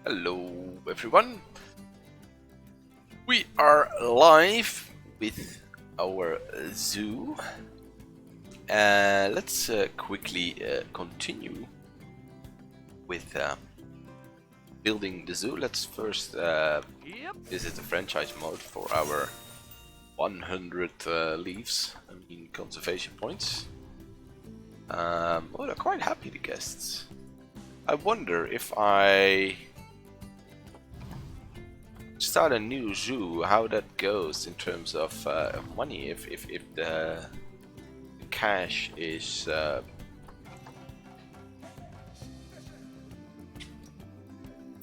Hello everyone, we are live with our zoo. Let's quickly continue with building the zoo. Let's first visit the franchise mode for our 100 leaves, conservation points. Oh, they're quite happy, the guests. I wonder if I start a new zoo, how that goes in terms of money, if the cash is yeah,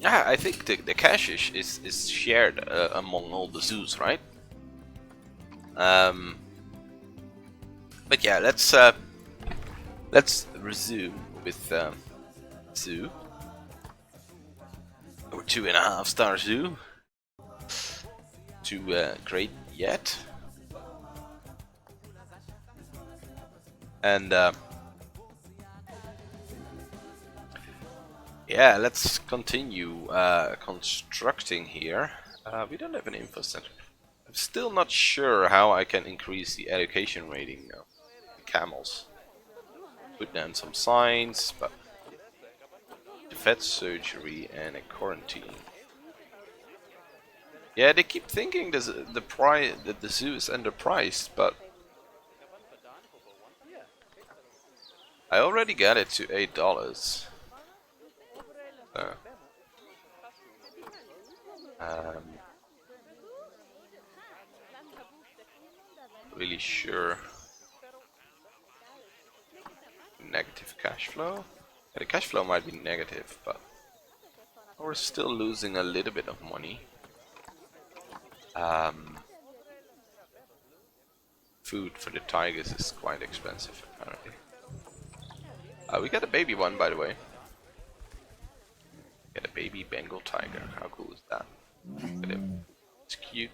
I think the cash is shared among all the zoos, right? But yeah, let's resume with zoo, our 2.5-star zoo. Too great yet, and yeah, let's continue constructing here. We don't have an info center. I'm still not sure how I can increase the education rating of the camels. Put down some signs, but the vet surgery and a quarantine. Yeah, they keep thinking the price that the zoo is underpriced, but I already got it to $8. Really sure. Negative cash flow. Yeah, the cash flow might be negative, but we're still losing a little bit of money. Food for the tigers is quite expensive, apparently. We got a baby one, by the way. Get a baby Bengal tiger. How cool is that? Look at him. It's cute.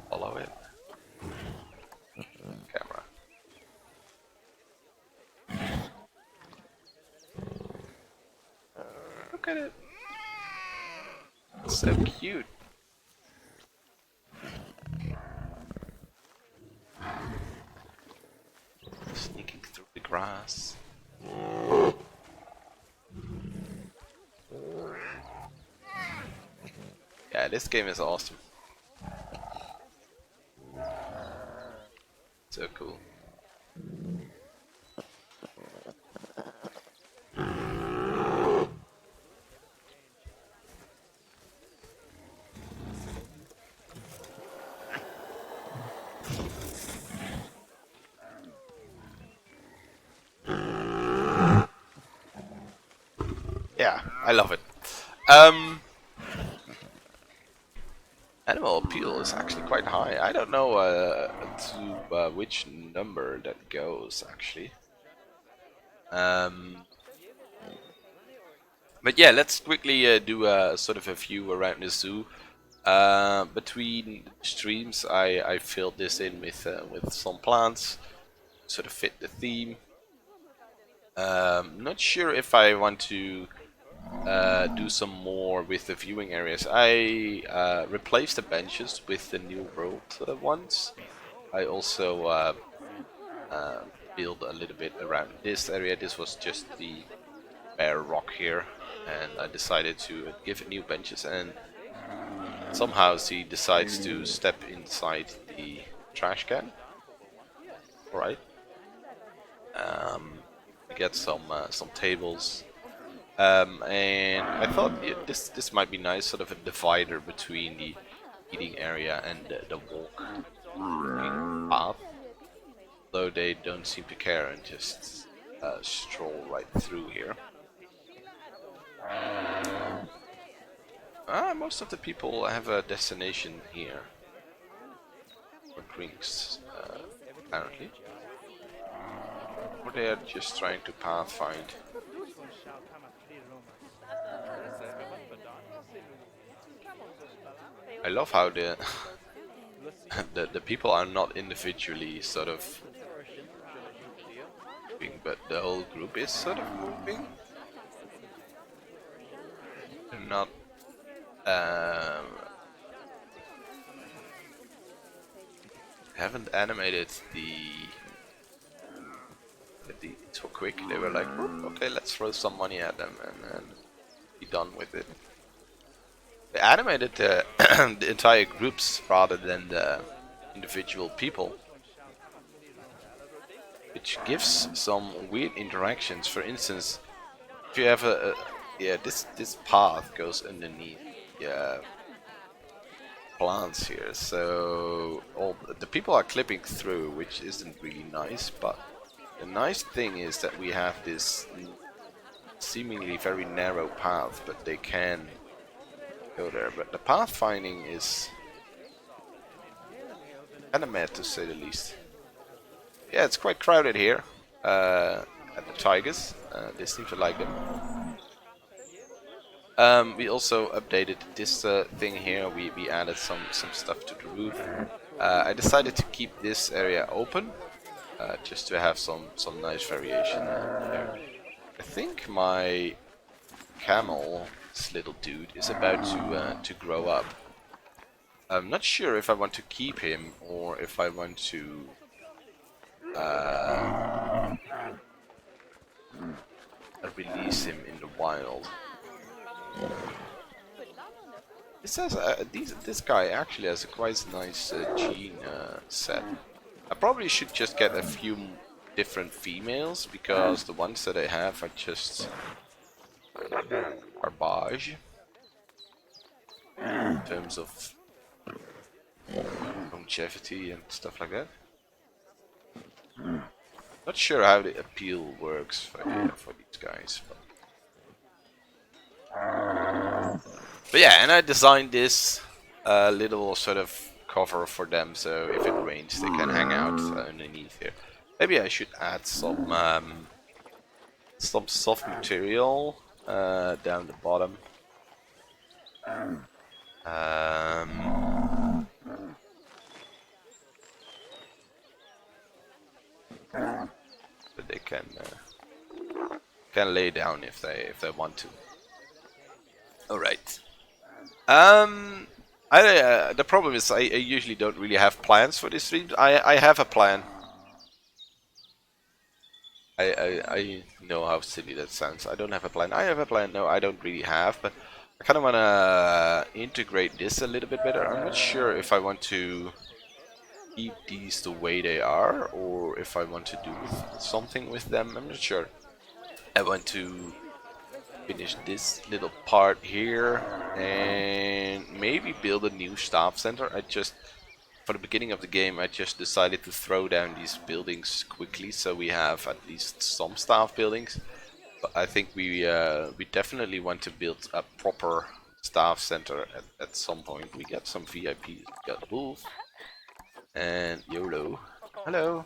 Follow it. Camera. Look at it. It's so cute. Sneaking through the grass. Yeah, this game is awesome. So cool. Yeah, I love it. Animal appeal is actually quite high. I don't know to which number that goes actually. But yeah, let's quickly do a sort of a view around the zoo. Between streams, I filled this in with some plants, sort of fit the theme. Not sure if I want to do some more with the viewing areas. I replaced the benches with the New World ones. I also build a little bit around this area. This was just the bare rock here, and I decided to give it new benches, and somehow he decides to step inside the trash can. Alright. Get some tables. And I thought this might be nice, sort of a divider between the eating area and the walk path. Though they don't seem to care and just stroll right through here. Most of the people have a destination here for drinks, apparently. Or they are just trying to pathfind. I love how the the people are not individually sort of moving, but the whole group is sort of moving. Um, haven't animated the so quick. They were like, "Whoop, okay, let's throw some money at them and be done with it." They animated the, the entire groups rather than the individual people, which gives some weird interactions. For instance, if you have yeah, this path goes underneath plants here, so all the people are clipping through, which isn't really nice. But the nice thing is that we have this seemingly very narrow path, but they can go there. But the pathfinding is kind of mad, to say the least. Yeah, it's quite crowded here at the Tigers. They seem to like them. We also updated this thing here. We added some stuff to the roof. I decided to keep this area open, just to have some nice variation there. I think my camel, this little dude, is about to grow up. I'm not sure if I want to keep him or if I want to release him in the wild. It says this guy actually has a quite nice gene set. I probably should just get a few different females, because the ones that I have are just garbage in terms of longevity and stuff like that. Not sure how the appeal works for these guys. But yeah, and I designed this little sort of cover for them, so if it rains they can hang out underneath here. Maybe I should add some soft material down the bottom. But they can lay down if they want to. All right. The problem is I usually don't really have plans for these streams. I have a plan. I know how silly that sounds. I don't have a plan. I have a plan. No, I don't really have, but I kind of want to integrate this a little bit better. I'm not sure if I want to keep these the way they are, or if I want to do something with them. I'm not sure. I want to finish this little part here and maybe build a new staff center. For the beginning of the game, I just decided to throw down these buildings quickly, so we have at least some staff buildings. But I think we definitely want to build a proper staff center at some point. We got some VIPs. We got Wolf and YOLO. Hello.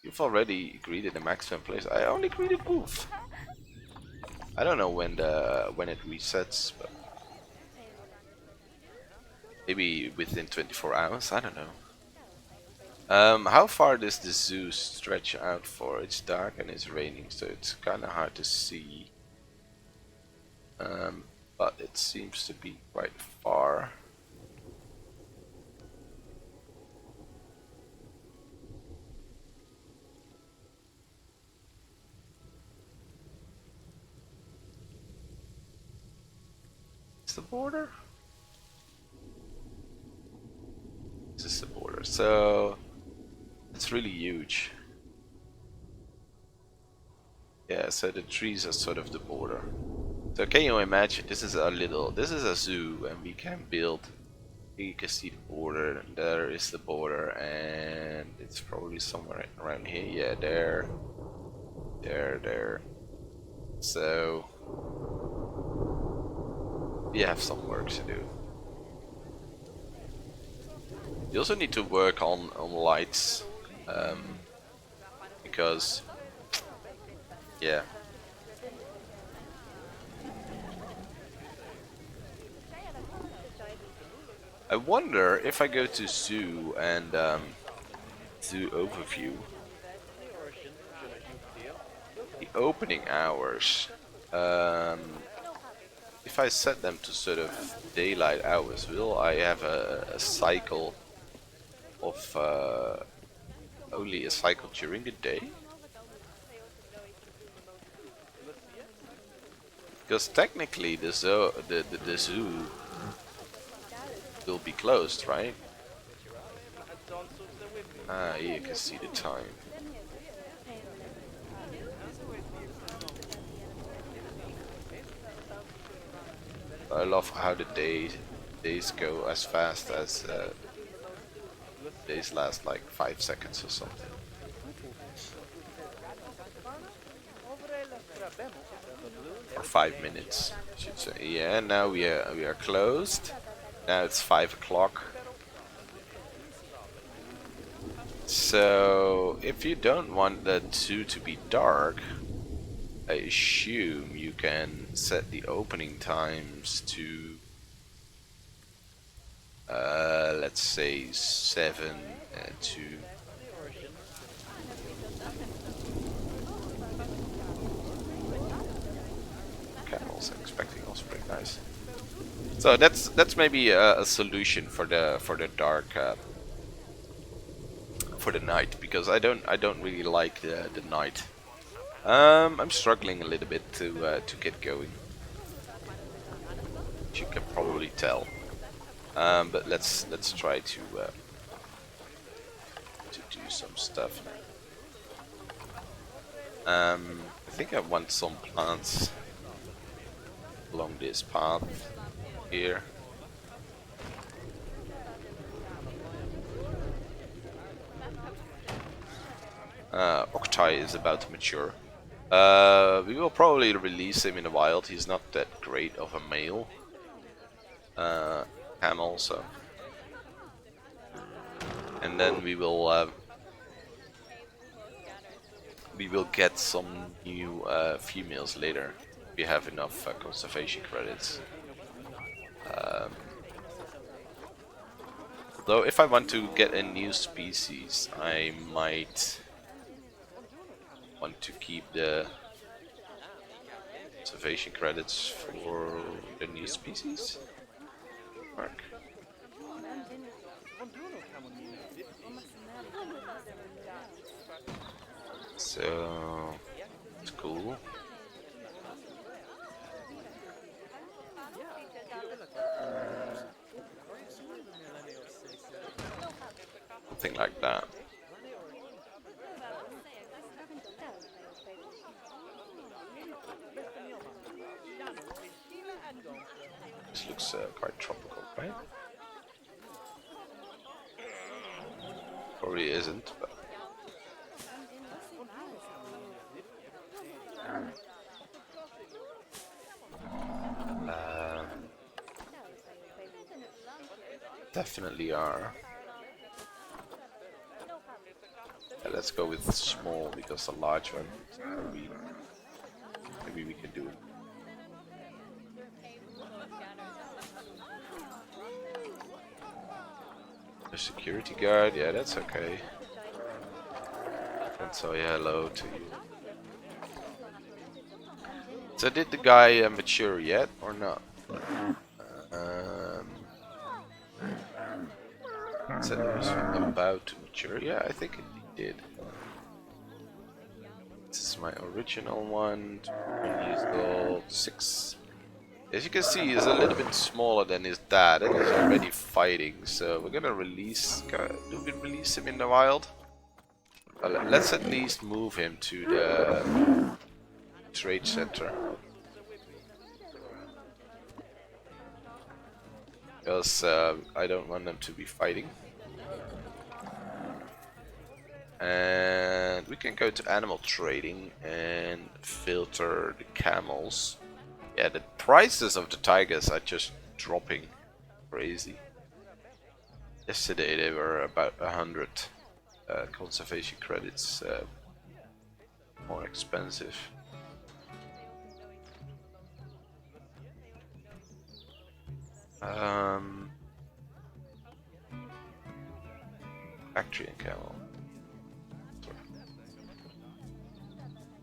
You've already greeted the maximum place. I only greeted Wolf. I don't know when it resets, but maybe within 24 hours. I don't know. How far does the zoo stretch out for? It's dark and it's raining, so it's kind of hard to see. But it seems to be quite far. The border? This is the border, so it's really huge. Yeah, so the trees are sort of the border. So can you imagine, this is a zoo, and we can build, you can see the border, and there is the border, and it's probably somewhere around here. Yeah, there. So we have some work to do. You also need to work on lights, because yeah. I wonder if I go to zoo and zoo overview, the opening hours. if I set them to sort of daylight hours, will I have a cycle of only a cycle during the day? Because technically the zoo will be closed, right? Ah, here you can see the time. I love how the days go as fast as days last like 5 seconds or something. Or 5 minutes, I should say. Yeah, now we are closed. Now it's 5 o'clock. So if you don't want the zoo to be dark, I assume you can set the opening times to let's say 7 to camels. I'm expecting offspring, nice. So that's maybe a solution for the dark for the night, because I don't really like the night. I'm struggling a little bit to get going. As you can probably tell. But let's try to do some stuff. I think I want some plants along this path here. Octai is about to mature. We will probably release him in the wild. He's not that great of a male camel, so. And then we will get some new females later. We have enough conservation credits. Though if I want to get a new species, I might want to keep the conservation credits for the new species. Mark. So it's cool. Something like that. This looks quite tropical, right? Probably isn't, but definitely are. Yeah, let's go with small, because the large one, maybe we can do it. The security guard, yeah, that's okay. And so yeah, hello to you. So did the guy mature yet or not? Said it was about to mature. Yeah, I think it did. This is my original one. 1 years old, 6. As you can see, he's a little bit smaller than his dad, and he's already fighting. So we're gonna release. Do we release him in the wild? Let's at least move him to the trade center, because I don't want them to be fighting. And we can go to animal trading and filter the camels. Yeah, the prices of the tigers are just dropping crazy. Yesterday they were about 100 conservation credits more expensive. Factory and camel.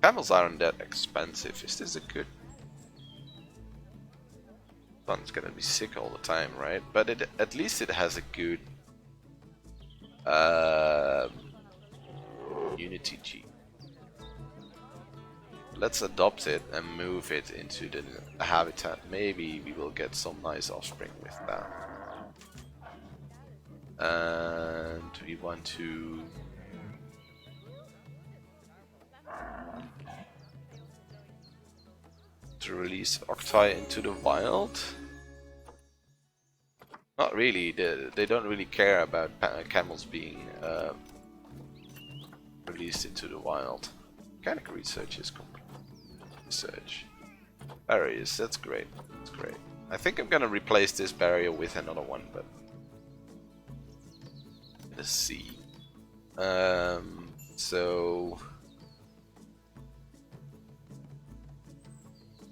Camels aren't that expensive. Is this a good? Sun's gonna be sick all the time, right? But at least it has a good Unity G. Let's adopt it and move it into the habitat. Maybe we will get some nice offspring with that. And we want to release Octai into the wild. Not really. They don't really care about camels being released into the wild. Mechanic research is complete. Research. Barriers, that's great. That's great. I think I'm gonna replace this barrier with another one, but let's see. So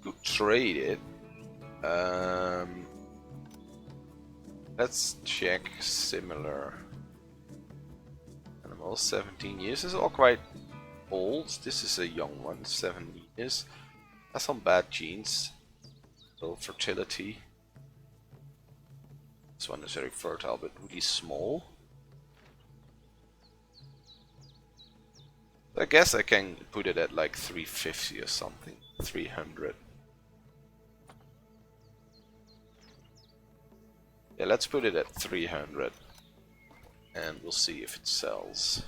could trade it. Let's check similar animals. 17 years. This is all quite old. This is a young one, 7 years. Has some bad genes. Low fertility. This one is very fertile but really small. I guess I can put it at like 350 or something. 300. Yeah, let's put it at 300. And we'll see if it sells.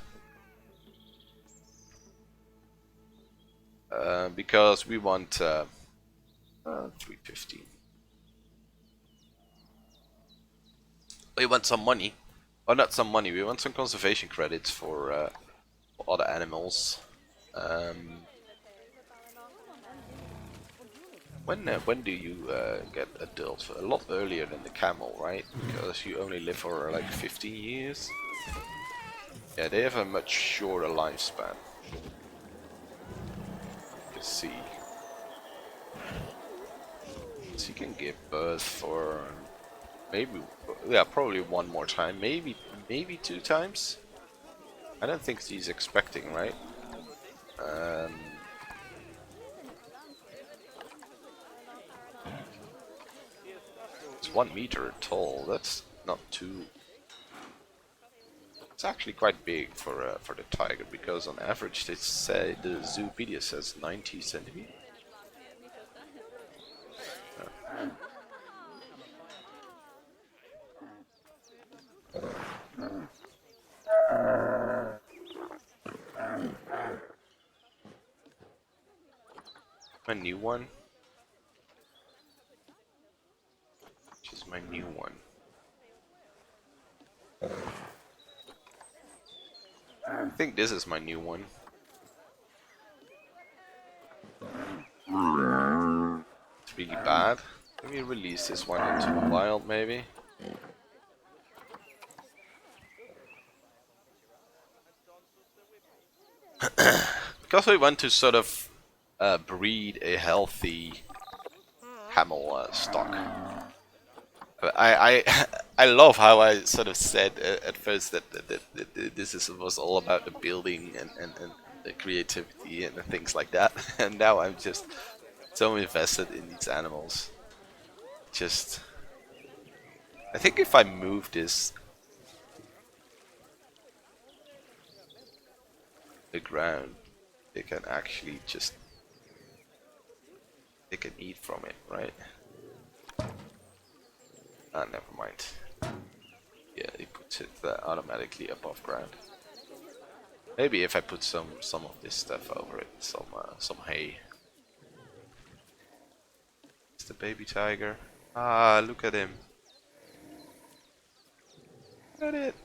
Because we want 350. We want some money. Oh, not some money. We want some conservation credits for other animals. When do you get adult? A lot earlier than the camel, right? Because you only live for like 15 years. Yeah, they have a much shorter lifespan. Let's see. So you can give birth for maybe, yeah, probably one more time. Maybe 2 times. I don't think he's expecting, right? It's 1 meter tall. That's not too. It's actually quite big for the tiger, because on average they say the Zoopedia says 90 centimeters. My new one. Which is my new one. I think this is my new one. It's really bad. Let me release this one into the wild, maybe. Because we want to sort of breed a healthy camel stock. I love how I sort of said at first that this was all about the building and the creativity and things like that, and now I'm just so invested in these animals. Just, I think if I move this the ground, they can actually just eat from it, right? Ah, never mind. Yeah, it puts it automatically above ground. Maybe if I put some of this stuff over it, some hay. It's the baby tiger. Ah, look at him. Look at it.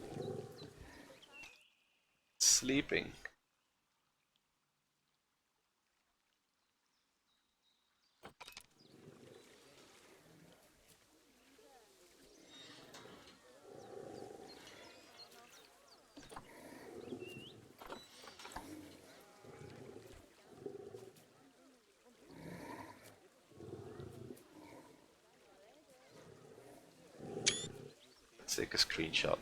It's sleeping. Let's take a screenshot.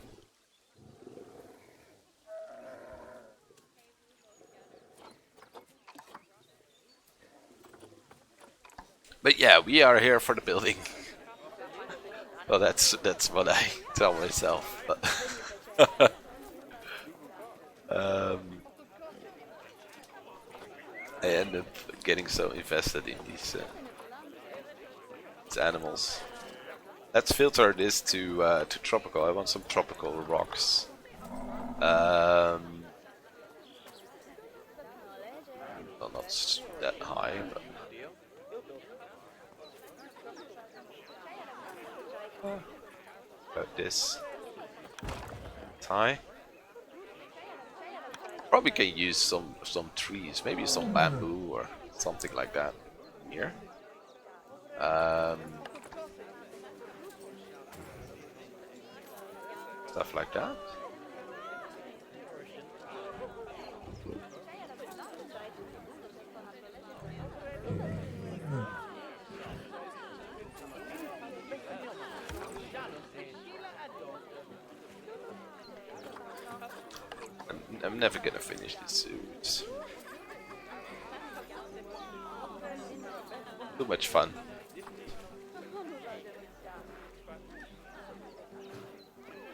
But yeah, we are here for the building. Well, that's what I tell myself. But I end up getting so invested in these animals. Let's filter this to tropical. I want some tropical rocks. Well, not that high, but about this high. Probably can use some trees, maybe some bamboo or something like that here. Stuff like that. I'm never gonna finish this suit. Too much fun.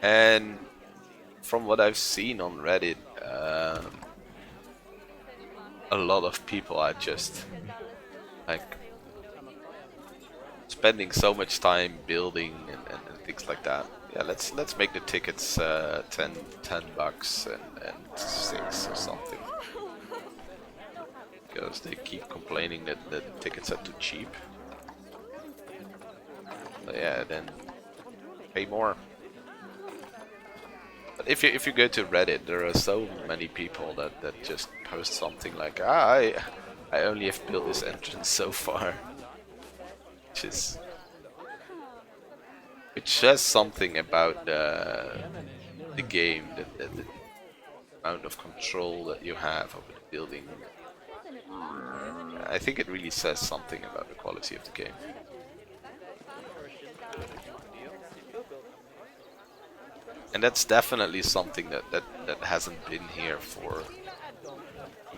And from what I've seen on Reddit, a lot of people are just like spending so much time building and things like that. Yeah, let's make the tickets 10 bucks and 6 or something. Because they keep complaining that the tickets are too cheap. But yeah, then pay more. But if you go to Reddit, there are so many people that just post something like, I only have built this entrance so far, which says something about the game, the amount of control that you have over the building. I think it really says something about the quality of the game. And that's definitely something that hasn't been here for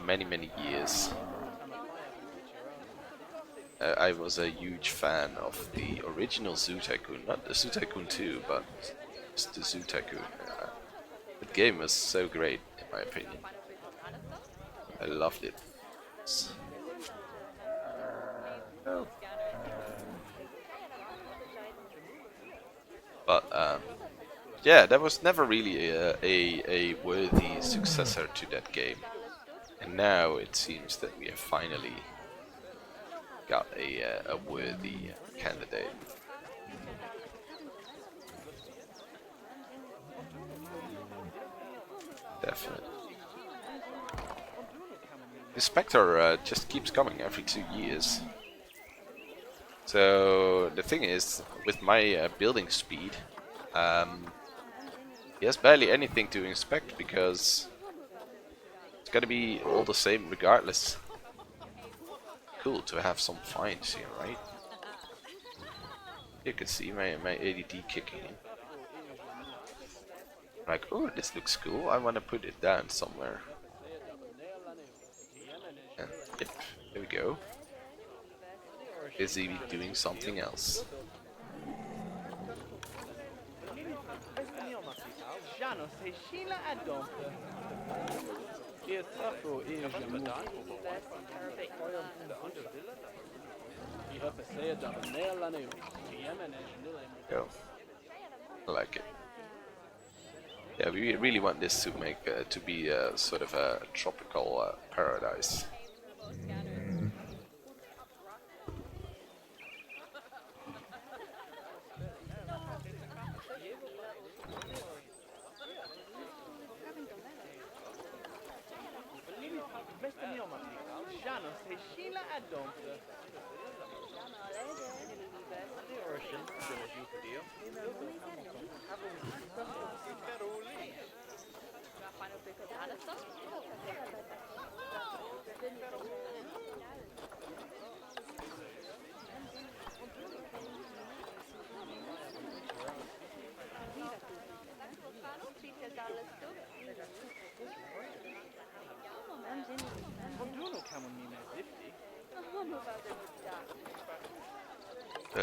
many years. I was a huge fan of the original Zoo Tycoon, not the Zoo Tycoon 2, but just the Zoo Tycoon. The game was so great, in my opinion. I loved it. Oh. But yeah, there was never really a worthy successor to that game. And now it seems that we have finally got a worthy candidate. Definitely. The Spectre just keeps coming every 2 years. So the thing is, with my building speed, he has barely anything to inspect because it's gonna be all the same regardless. Cool to have some finds here, right? You can see my ADD kicking in. Like, oh, this looks cool. I want to put it down somewhere. And yep, there we go. Busy doing something else. Go. I like it. Yeah, we really want this to make to be sort of a tropical paradise.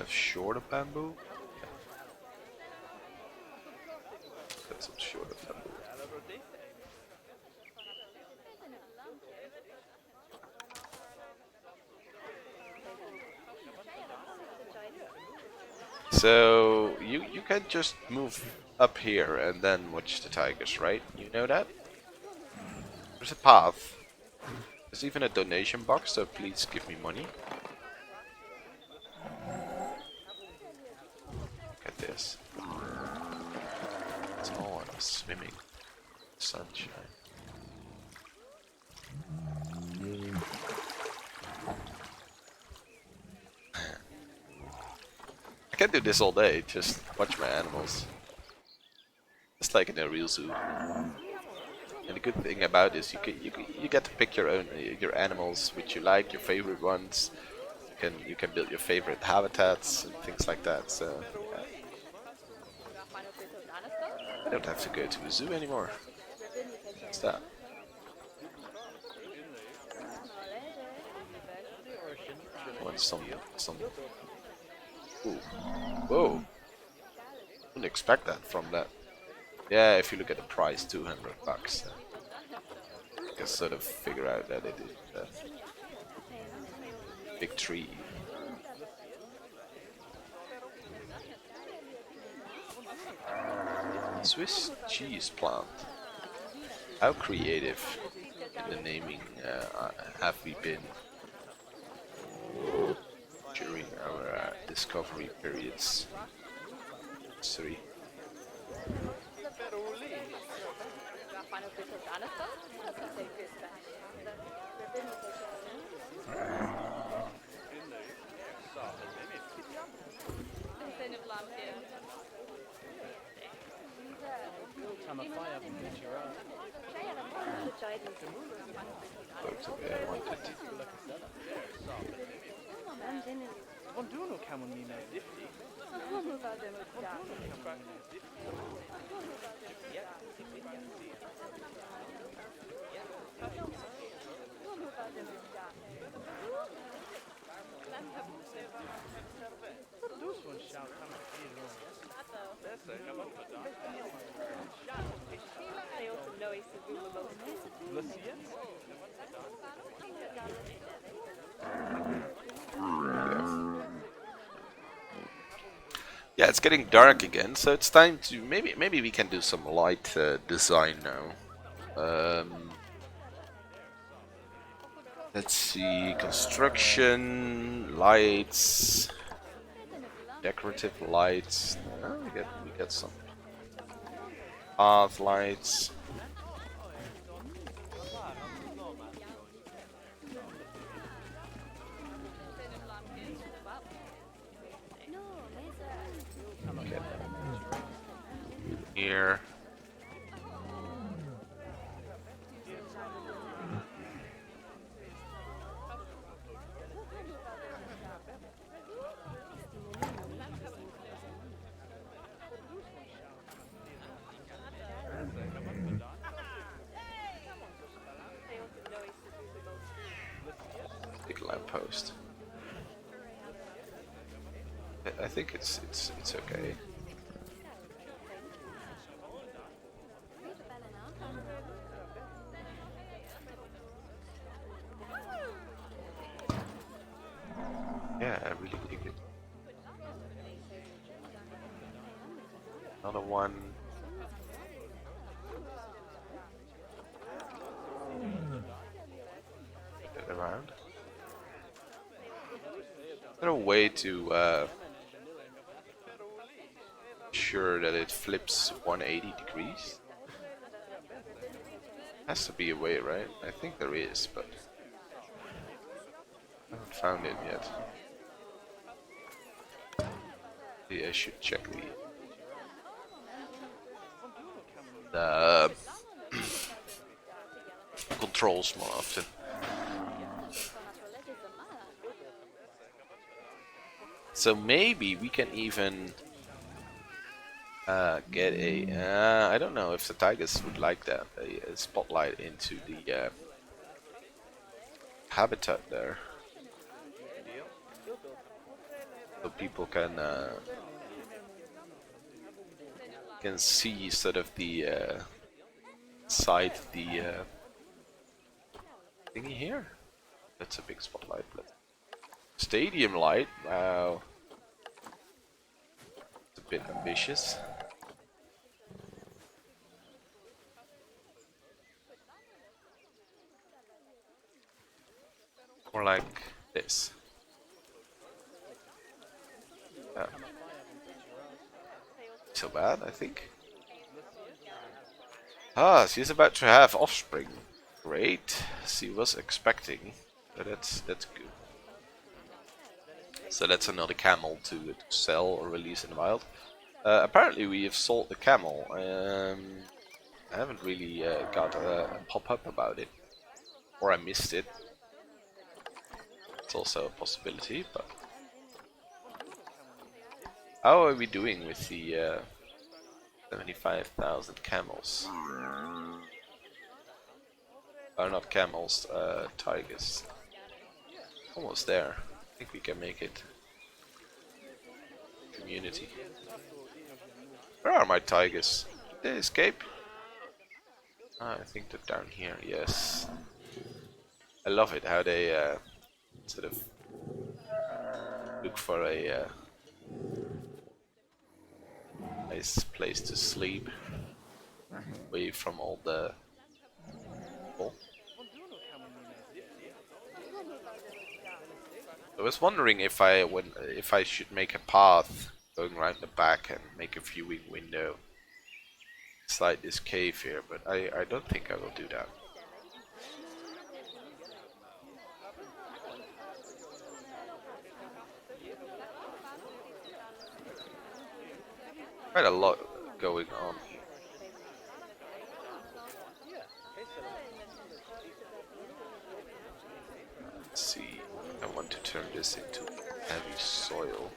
Short of bamboo? So you can just move up here and then watch the tigers, right? You know that? There's a path. There's even a donation box, so please give me money. Look at this. It's all on swimming. Sunshine. I can do this all day, just watch my animals. Just like in a real zoo. And the good thing about this, you get to pick your own your animals which you like, your favorite ones. You can build your favorite habitats and things like that. So yeah. I don't have to go to a zoo anymore. What's that? I want some. Ooh. Whoa! Wouldn't expect that from that. Yeah, if you look at the price, $200. You can sort of figure out that it is a big tree. Swiss cheese plant. How creative in the naming have we been during our discovery periods? 3. I wanted. Yeah, it's getting dark again, so it's time to maybe we can do some light design now. Let's see, construction, lights, decorative lights. We get some path lights. Okay. Here. Big lamppost. I think it's okay. Yeah, I really dig it. Another one. Get around. Is there a way to ensure that it flips 180 degrees? Has to be a way, right? I think there is, but I haven't found it yet. Maybe I should check the controls more often. So maybe we can even get a. I don't know if the tigers would like that. A spotlight into the habitat there, so people can see sort of the inside the thingy here. That's a big spotlight. Stadium light. Wow, it's a bit ambitious. More like this. Yeah. So bad, I think. Ah, she's about to have offspring. Great. She was expecting. But that's good. So that's another camel to sell or release in the wild. Apparently we have sold the camel. I haven't really got a pop-up about it. Or I missed it. It's also a possibility, but... How are we doing with the 75,000 camels? Oh, not camels, tigers. Almost there. I think we can make it. Community. Where are my tigers? Did they escape? Ah, I think they're down here, yes. I love it how they sort of look for a nice place to sleep away from all the people. I was wondering if I should make a path going around the back and make a viewing window inside this cave here, but I don't think I will do that. Quite a lot going on here. Let's see, I want to turn this into heavy soil.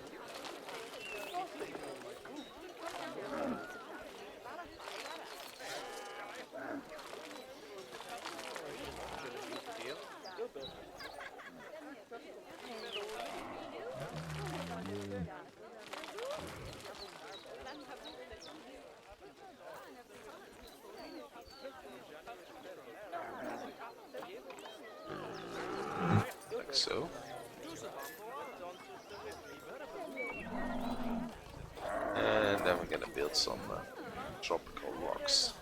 Like so. And then we're gonna build some tropical rocks.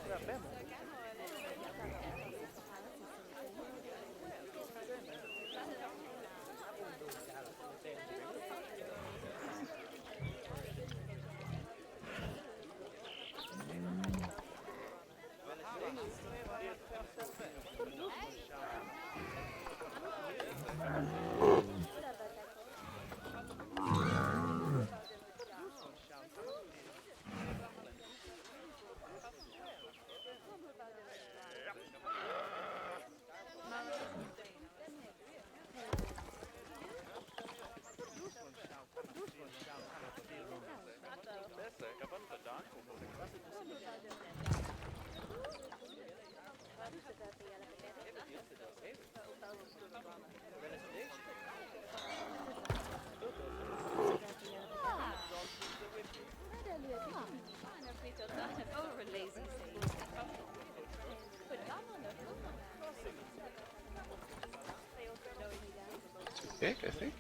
Too big, I think.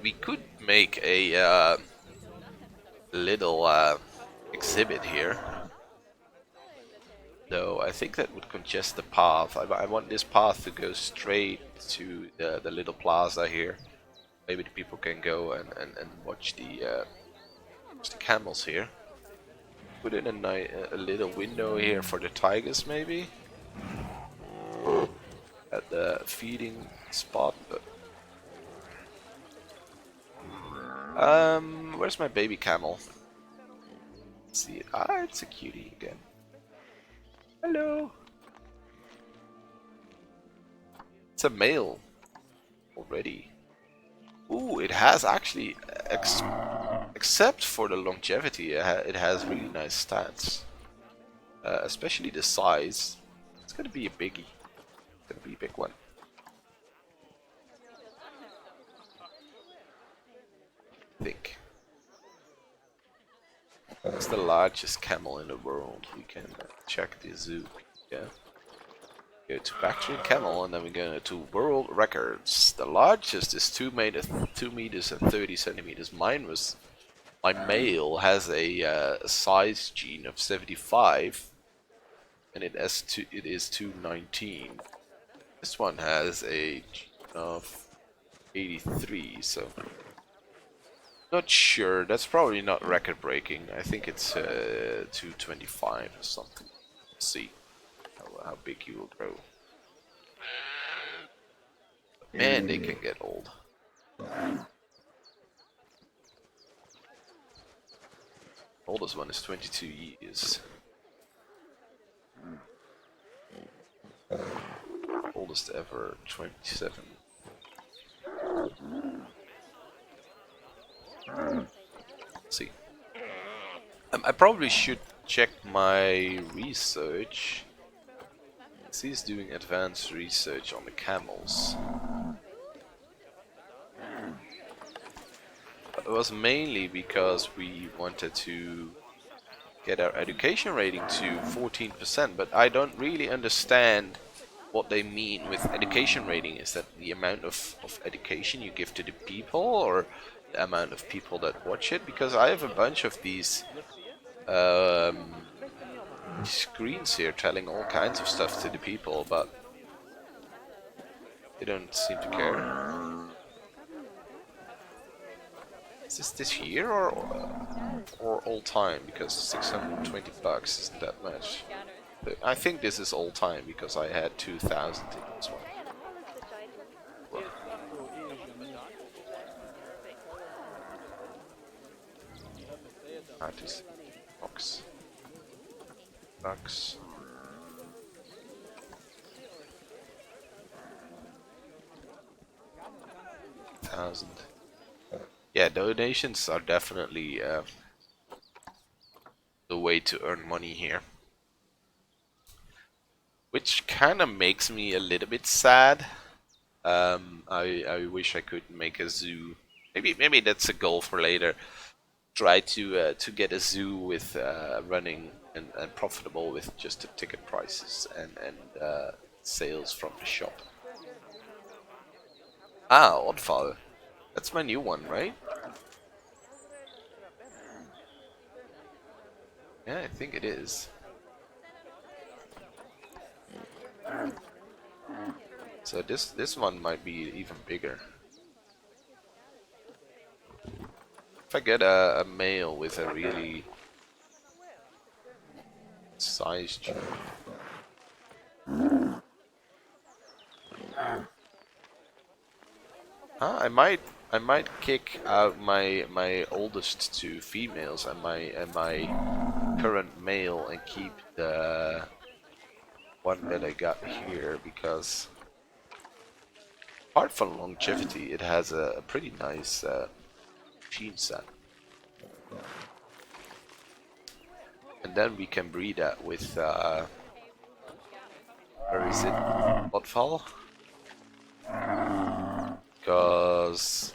We could make a little exhibit here, though I think that would congest the path. I want this path to go straight to the little plaza here. Maybe the people can go and watch the camels here. Put in a little window here for the tigers, maybe at the feeding spot. But where's my baby camel? see it. Ah, it's a cutie again. Hello. It's a male already. Ooh, it has actually, except for the longevity, it has really nice stats. Especially the size. It's gonna be a biggie. It's gonna be a big one. I think. It's the largest camel in the world. We can check the zoo. Yeah. Go to Bactrian camel, and then we go to world records. The largest is 2 meters and 30 centimeters. My male has a size gene of 75, and it is 219. This one has a gene of 83, so not sure. That's probably not record breaking. I think it's 225 or something. Let's see how big he will grow. Man, they can get old. Oldest one is 22 years. Oldest ever, 27. Let's see. I probably should check my research. He's doing advanced research on the camels. It was mainly because we wanted to get our education rating to 14%, but I don't really understand what they mean with education rating. Is that the amount of education you give to the people, or the amount of people that watch it? Because I have a bunch of these screens here telling all kinds of stuff to the people, but they don't seem to care. Is this year or all time? Because 620 bucks isn't that much. I think this is all time because I had 2,000 in this one. Well. Artist box. Bucks. $1,000. Yeah, donations are definitely the way to earn money here. Which kind of makes me a little bit sad. I wish I could make a zoo. Maybe that's a goal for later. Try to get a zoo with running and profitable with just the ticket prices and sales from the shop. Ah, Oddfather. That's my new one, right? Yeah, I think it is. So this one might be even bigger. If I get a male with a really size gene. I might kick out my oldest two females and my current male and keep the one that I got here, because apart from longevity, it has a pretty nice gene set. And then we can breed that with where is it? Botfall? Because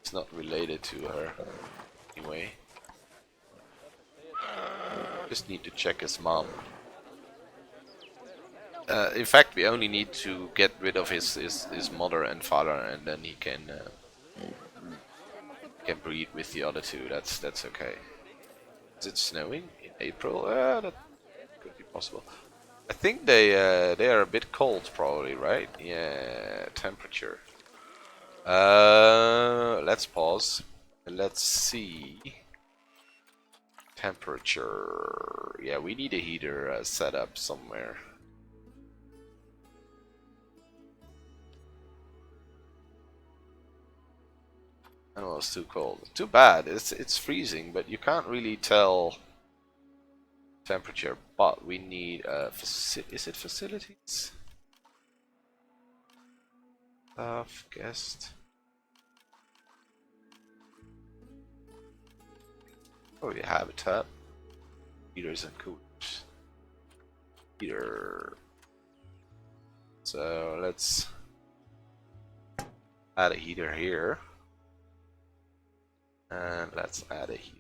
it's not related to her anyway. Just need to check his mom. In fact, we only need to get rid of his mother and father, and then he can breed with the other two. That's okay. Is it snowing in April? That could be possible. I think they are a bit cold, probably, right? Yeah, temperature. Let's pause. Let's see. Temperature. Yeah, we need a heater set up somewhere. And it was too cold. Too bad. It's freezing, but you can't really tell temperature. But we need is it facilities? Guest. Oh, you habitat. Heaters and coolers. Heater. So let's add a heater here. And let's add a heater.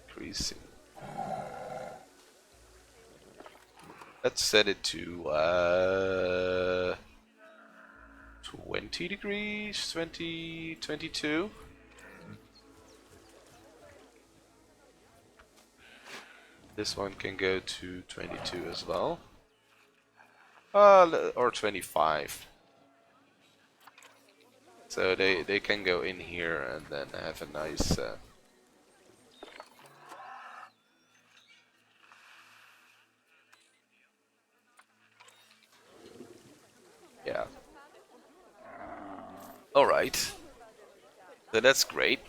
Increasing. Let's set it to 20 degrees, 22. This one can go to 22 as well. Or 25. So they can go in here and then have a nice yeah. Alright. So that's great.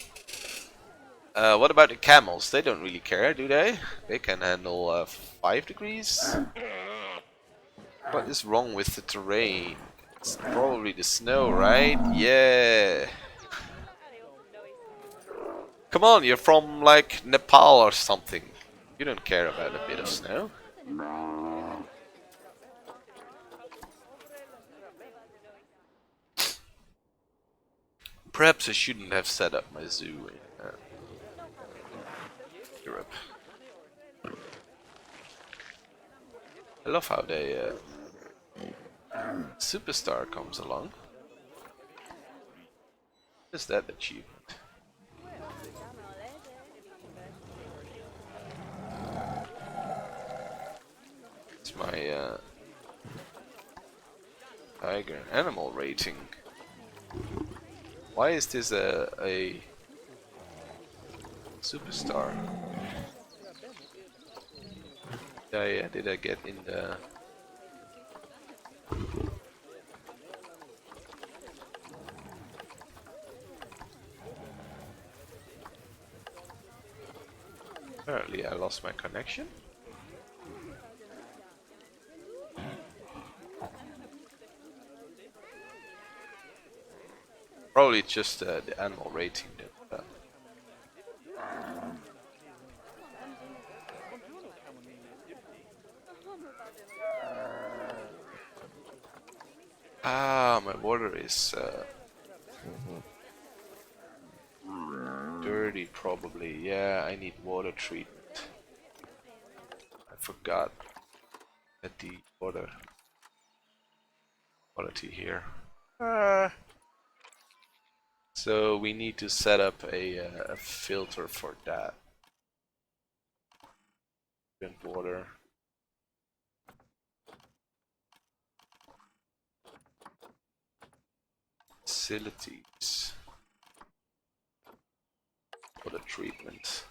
What about the camels? They don't really care, do they? They can handle 5 degrees. What is wrong with the terrain? It's probably the snow, right? Yeah. Come on, you're from like Nepal or something. You don't care about a bit of snow. Perhaps I shouldn't have set up my zoo in Europe. I love how they Superstar comes along. What is that achievement? It's my tiger animal rating. Why is this a superstar? Yeah, did I get in the... Apparently I lost my connection. Probably just the animal rating that... my water is dirty probably. Yeah, I need water treatment. I forgot at the water quality here. So we need to set up a filter for that. Drink water. Facilities. Water treatment.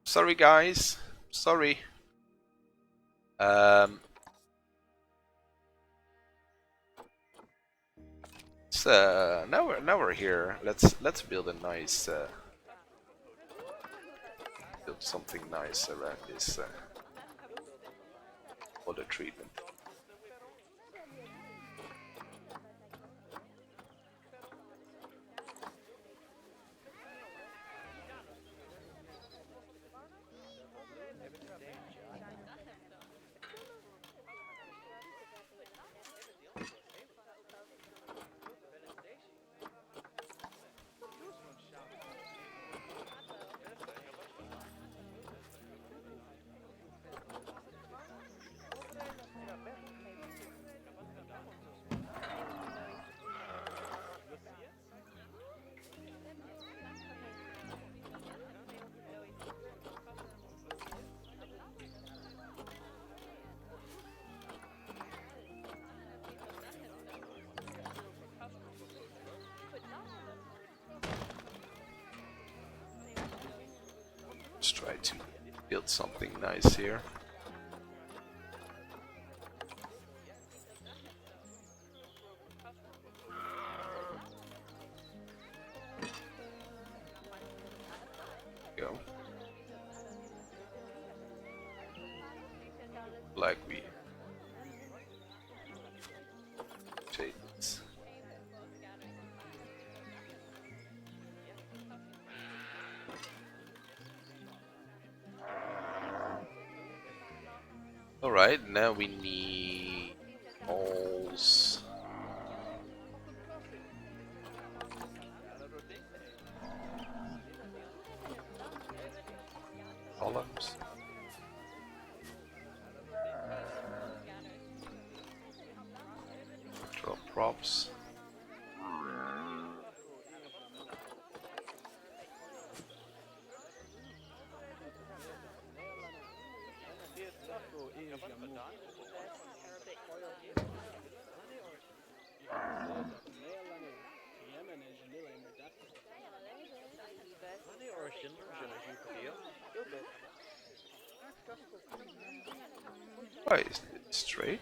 Sorry guys, sorry. So now we're here. Let's build a nice build something nice around this water treatment. Let's try to build something nice here. Go. Like we take this. Alright, now we need walls. Columns. Draw props. Why isn't it straight?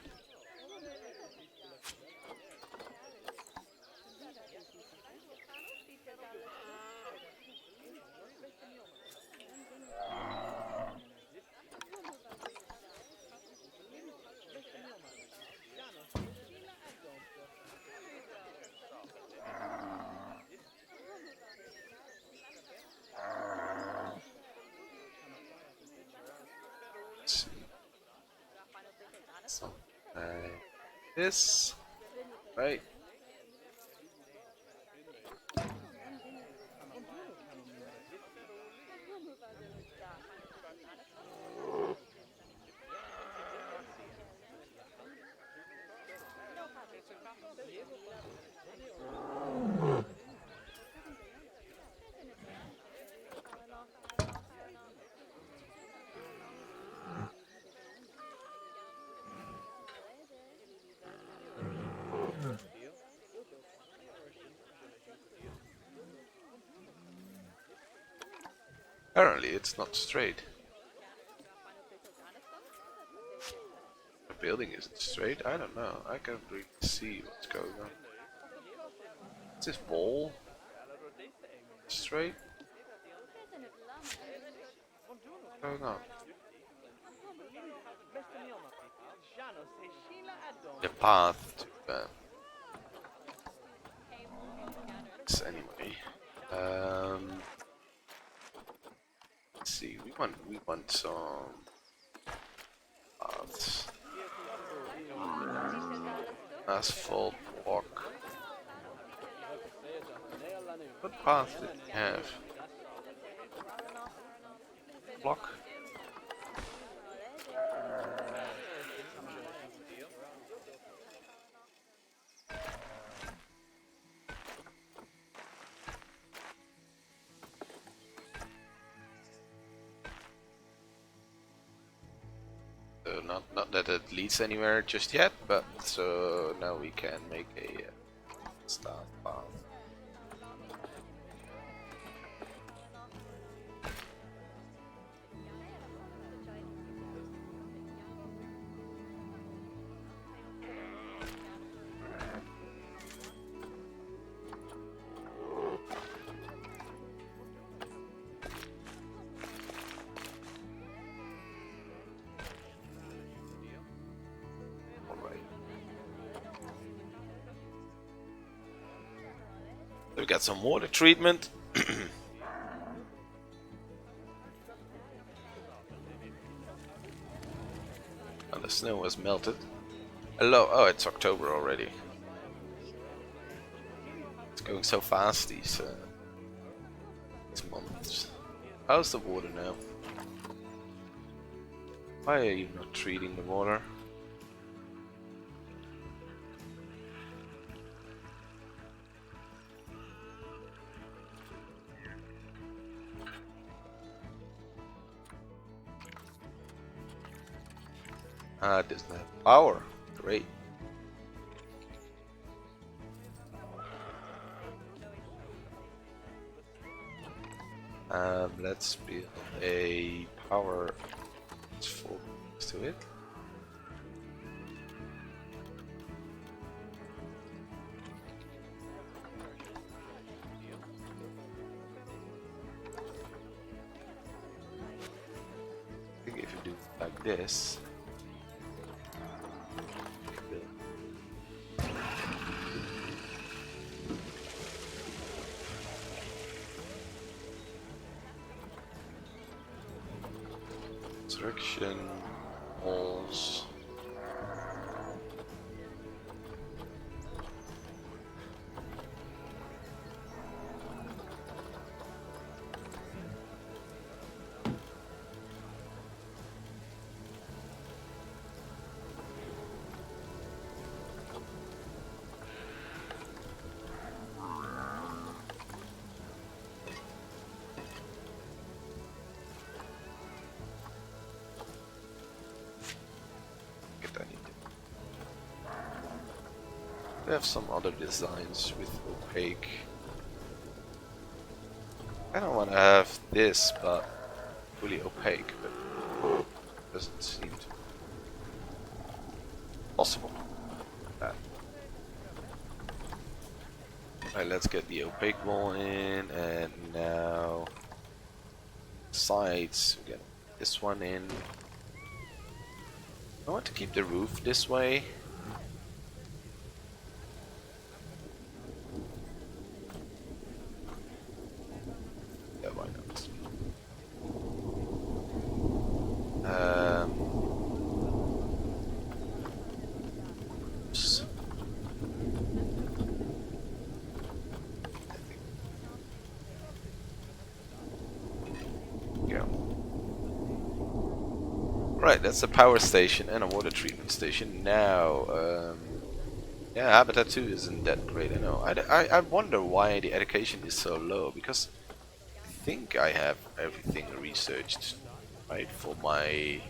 Let's see. Something like this, right? Apparently it's not straight. The building isn't straight? I don't know. I can't really see what's going on. Is this wall straight? What's going on? The path to anyway. Let's see. We want some paths. Asphalt block. What path did we have? Block. So not that it leads anywhere just yet, but so now we can make a start path. We got some water treatment. And the snow has melted. Hello. Oh, it's October already. It's going so fast these months. How's the water now? Why are you not treating the water? It doesn't have power. Great. Let's build a power full to it. I think if you do it like this, construction walls. We have some other designs with opaque. I don't want to have this, but fully opaque, but doesn't seem to be possible. Alright, let's get the opaque wall in, and now sides. We get this one in. I want to keep the roof this way. Yeah, why not? Oops. Go. Right, that's a power station and a water treatment station. Now, yeah, Habitat 2 isn't that great, I know. I wonder why the education is so low, because I think I have everything researched, right, for my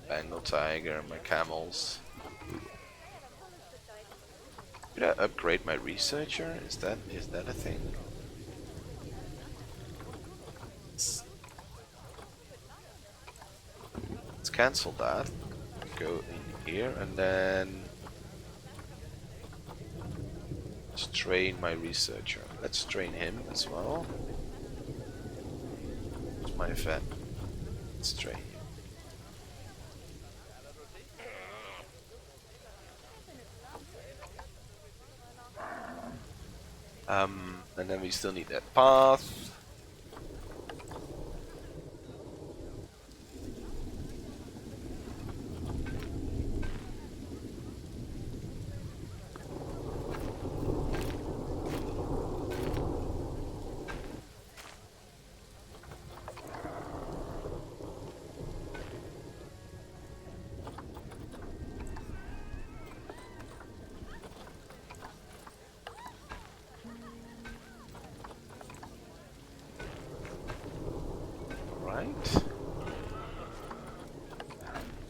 Bengal tiger, my camels. Should I upgrade my researcher? Is that a thing? Let's cancel that. Go in here and then let's train my researcher. Let's train him as well. Where's my vet? Let's train him. And then we still need that path.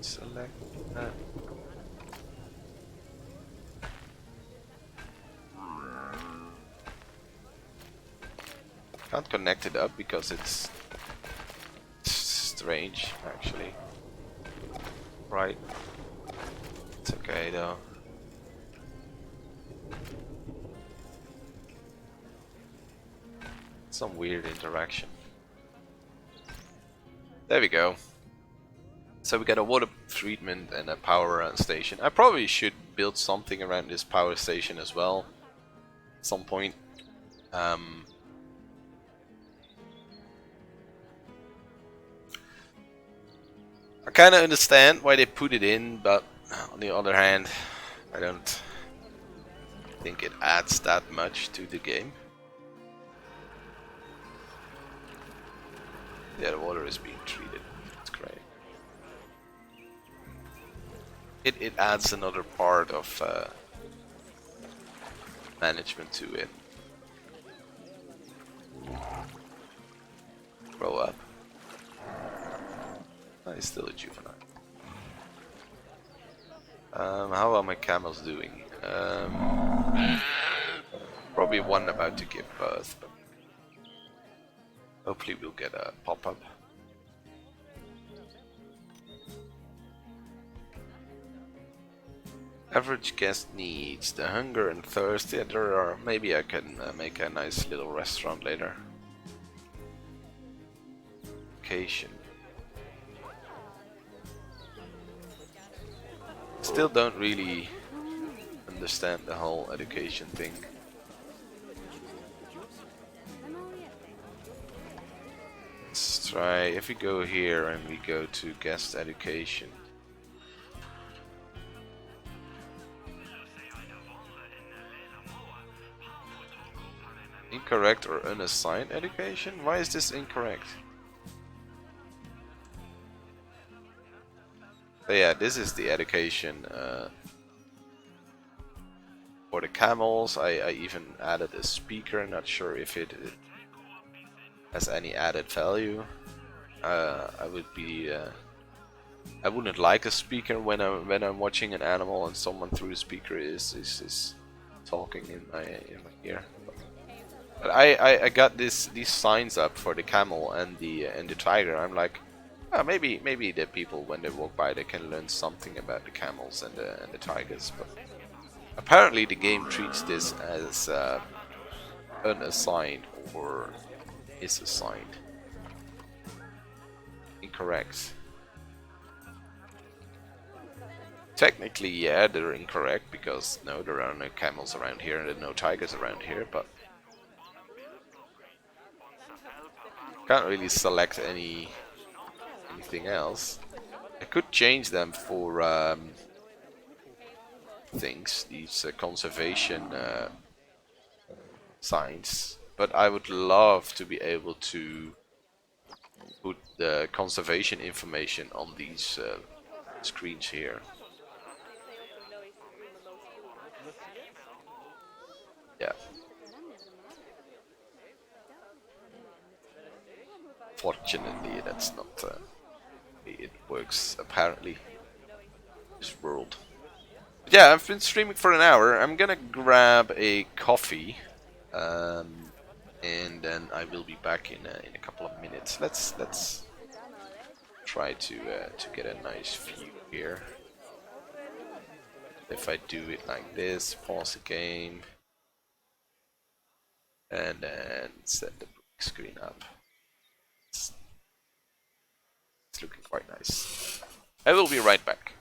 Select that. Can't connect it up because it's strange, actually. Right. It's okay though. Some weird interaction. There we go. So we got a water treatment and a power station. I probably should build something around this power station as well at some point. I kind of understand why they put it in, but on the other hand, I don't think it adds that much to the game. Yeah, the water is being treated. That's great. It adds another part of management to it. Grow up. Oh, he's still a juvenile. How are my camels doing? Probably probably one about to give birth, but hopefully we'll get a pop-up. Average guest needs the hunger and thirst. Yeah, there are. Maybe I can make a nice little restaurant later. Education. Still don't really understand the whole education thing. Let's try. If we go here and we go to guest education. Incorrect or unassigned education? Why is this incorrect? So yeah, this is the education for the camels. I even added a speaker, not sure if it has any added value. I wouldn't like a speaker when I'm watching an animal and someone through the speaker is talking in my ear. But I got these signs up for the camel and the tiger. I'm like, oh, maybe the people when they walk by they can learn something about the camels and the tigers. But apparently the game treats this as unassigned or is assigned. Incorrect. Technically, yeah, they're incorrect because no, there are no camels around here and there are no tigers around here, but can't really select anything else. I could change them for things, these conservation signs, but I would love to be able to put the conservation information on these screens here. Yeah. Fortunately, that's not it works apparently. This world. But yeah, I've been streaming for an hour. I'm gonna grab a coffee, and then I will be back in a couple of minutes. Let's try to get a nice view here. If I do it like this, pause the game, and then set the screen up. It's looking quite nice. I will be right back.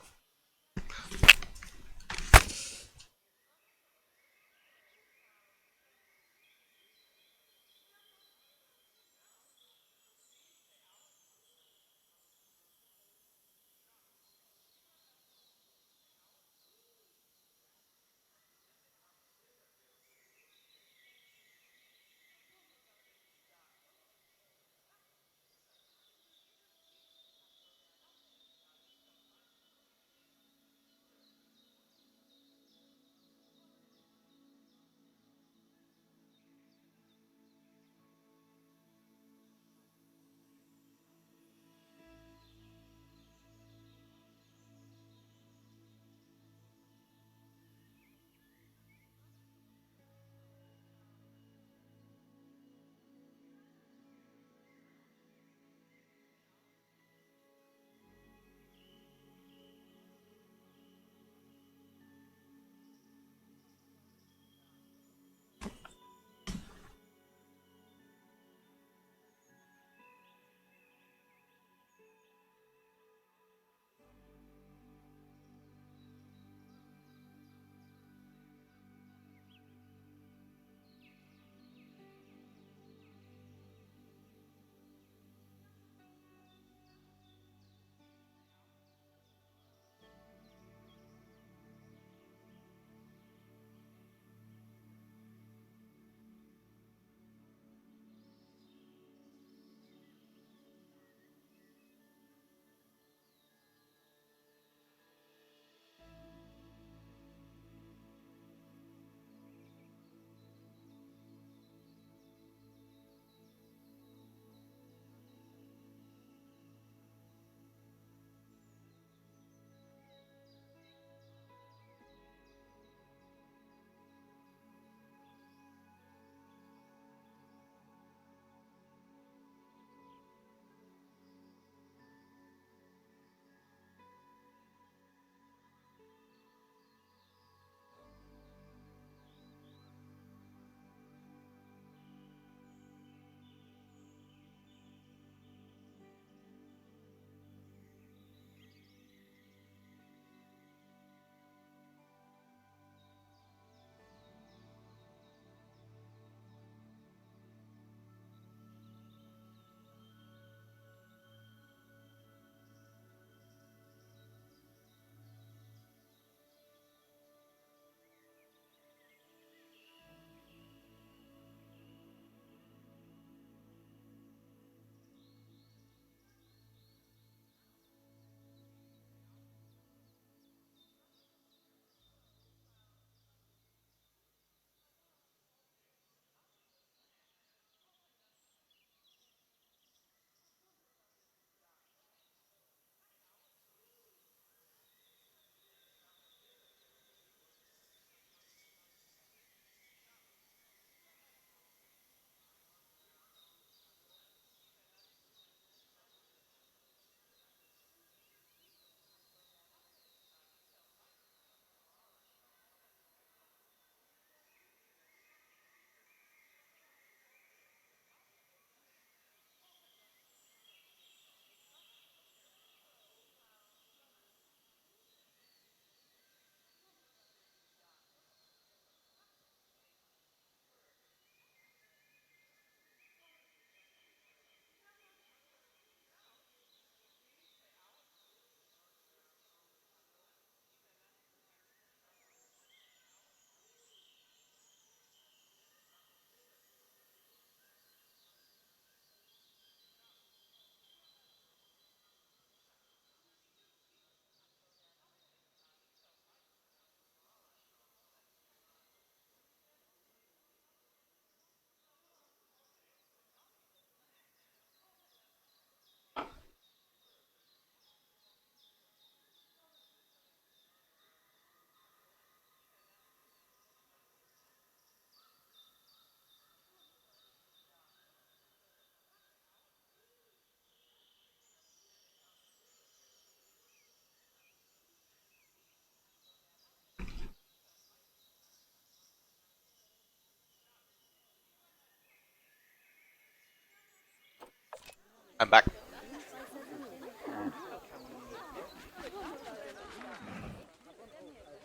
I'm back.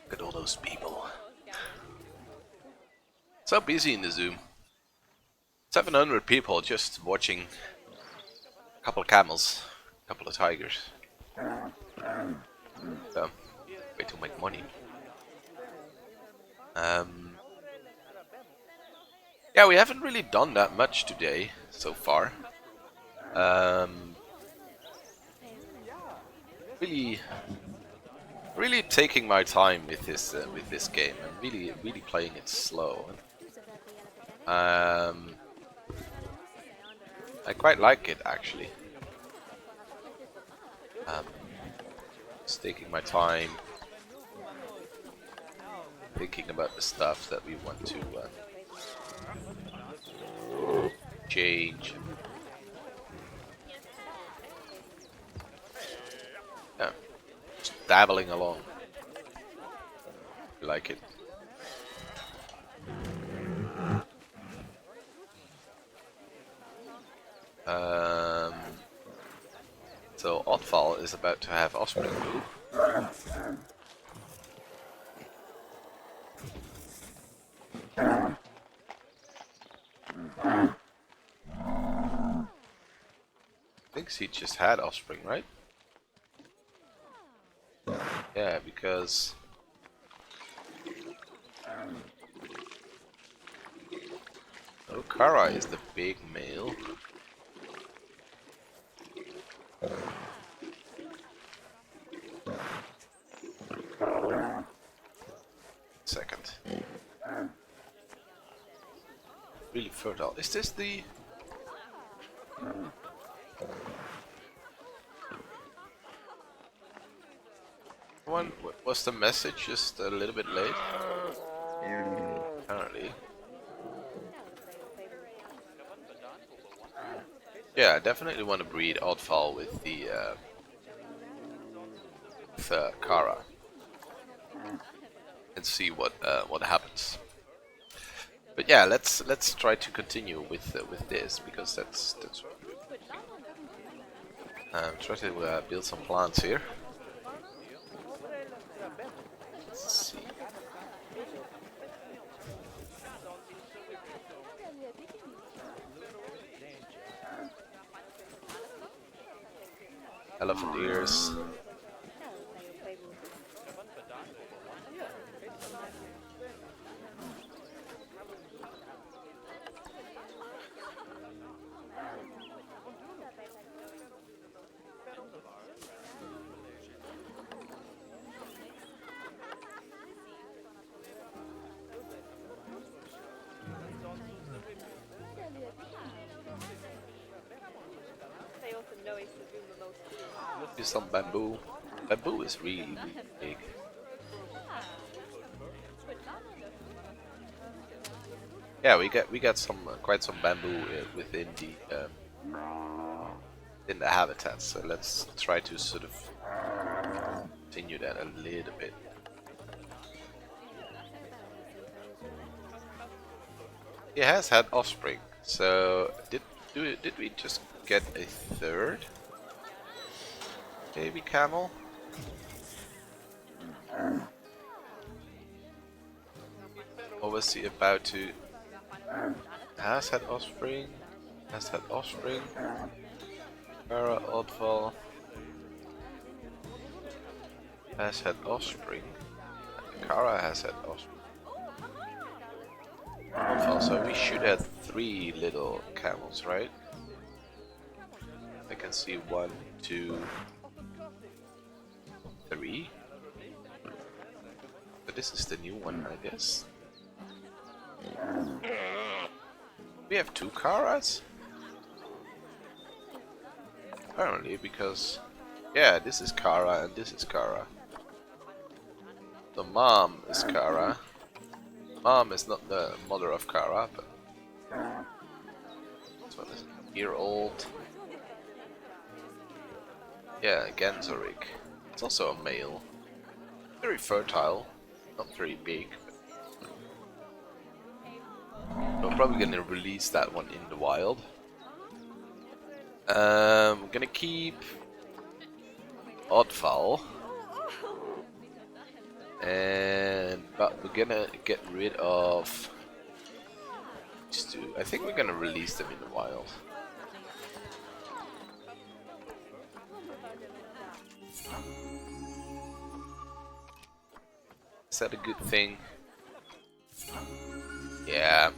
Look at all those people. So busy in the Zoom. 700 people just watching a couple of camels, a couple of tigers. So, way to make money. Yeah, we haven't really done that much today so far. Really, really taking my time with this game and really playing it slow. I quite like it actually. Just taking my time, thinking about the stuff that we want to change. Yeah, just dabbling along. I like it. So Oddfall is about to have offspring. Thinks he just had offspring, right? Yeah, because Okara is the big male. Second. Really fertile. Is this the... one? Was the message just a little bit late? Apparently. Yeah, I definitely want to breed Oddfall with the Kara and see what happens. But yeah, let's try to continue with this because that's try to build some plants here. Let's see. Elephant ears. Use some bamboo. Bamboo is really big. Yeah, we got some quite some bamboo within the habitat. So let's try to sort of continue that a little bit. He has had offspring. So did we just get a third baby camel? Or was he about to? Has had offspring. Has had offspring. Kara Oddfall has had offspring. Kara has had offspring. Oddfall, so we should have 3 little camels, right? I can see 1, 2, 3. But this is the new one, I guess. We have 2 Karas? Apparently, because... yeah, this is Kara and this is Kara. The mom is Kara. Mom is not the mother of Kara, but... this one is a year old. Yeah, Ganzorik. It's also a male. Very fertile. Not very big. So I'm probably gonna release that one in the wild. I'm gonna keep Oddval, but we're gonna get rid of these two. I think we're gonna release them in the wild. Is that a good thing? Yeah.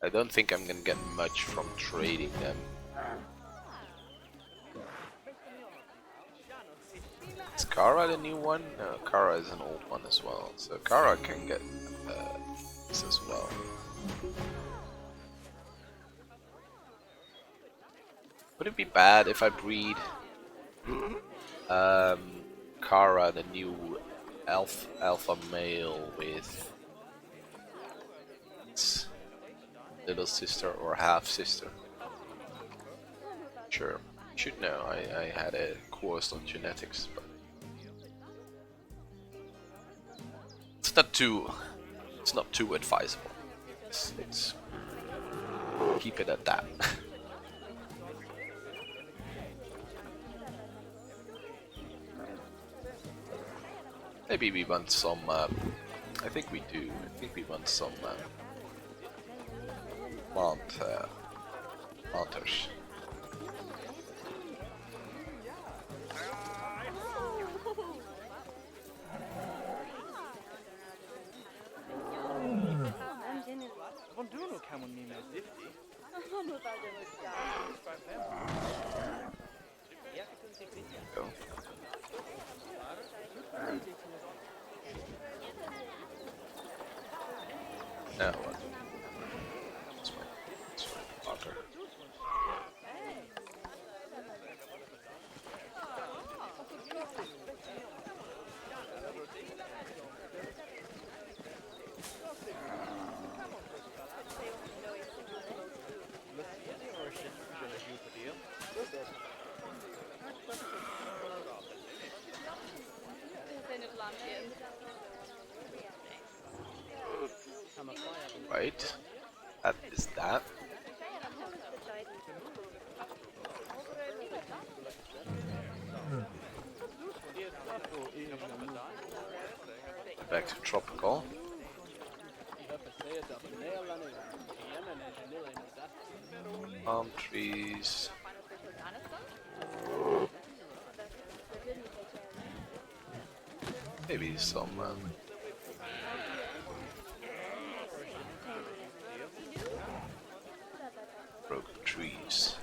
I don't think I'm gonna get much from trading them. Is Kara the new one? No, Kara is an old one as well. So Kara can get this as well. Would it be bad if I breed Kara, the new alpha male, with its little sister or half sister? Sure, should know. I had a course on genetics, but it's not too advisable. Let's keep it at that. Maybe we want some. I think we do. I think we want some planters. Go. Now what? That's my auger. Right, that is that. Back to tropical. Palm trees. Maybe some broken trees.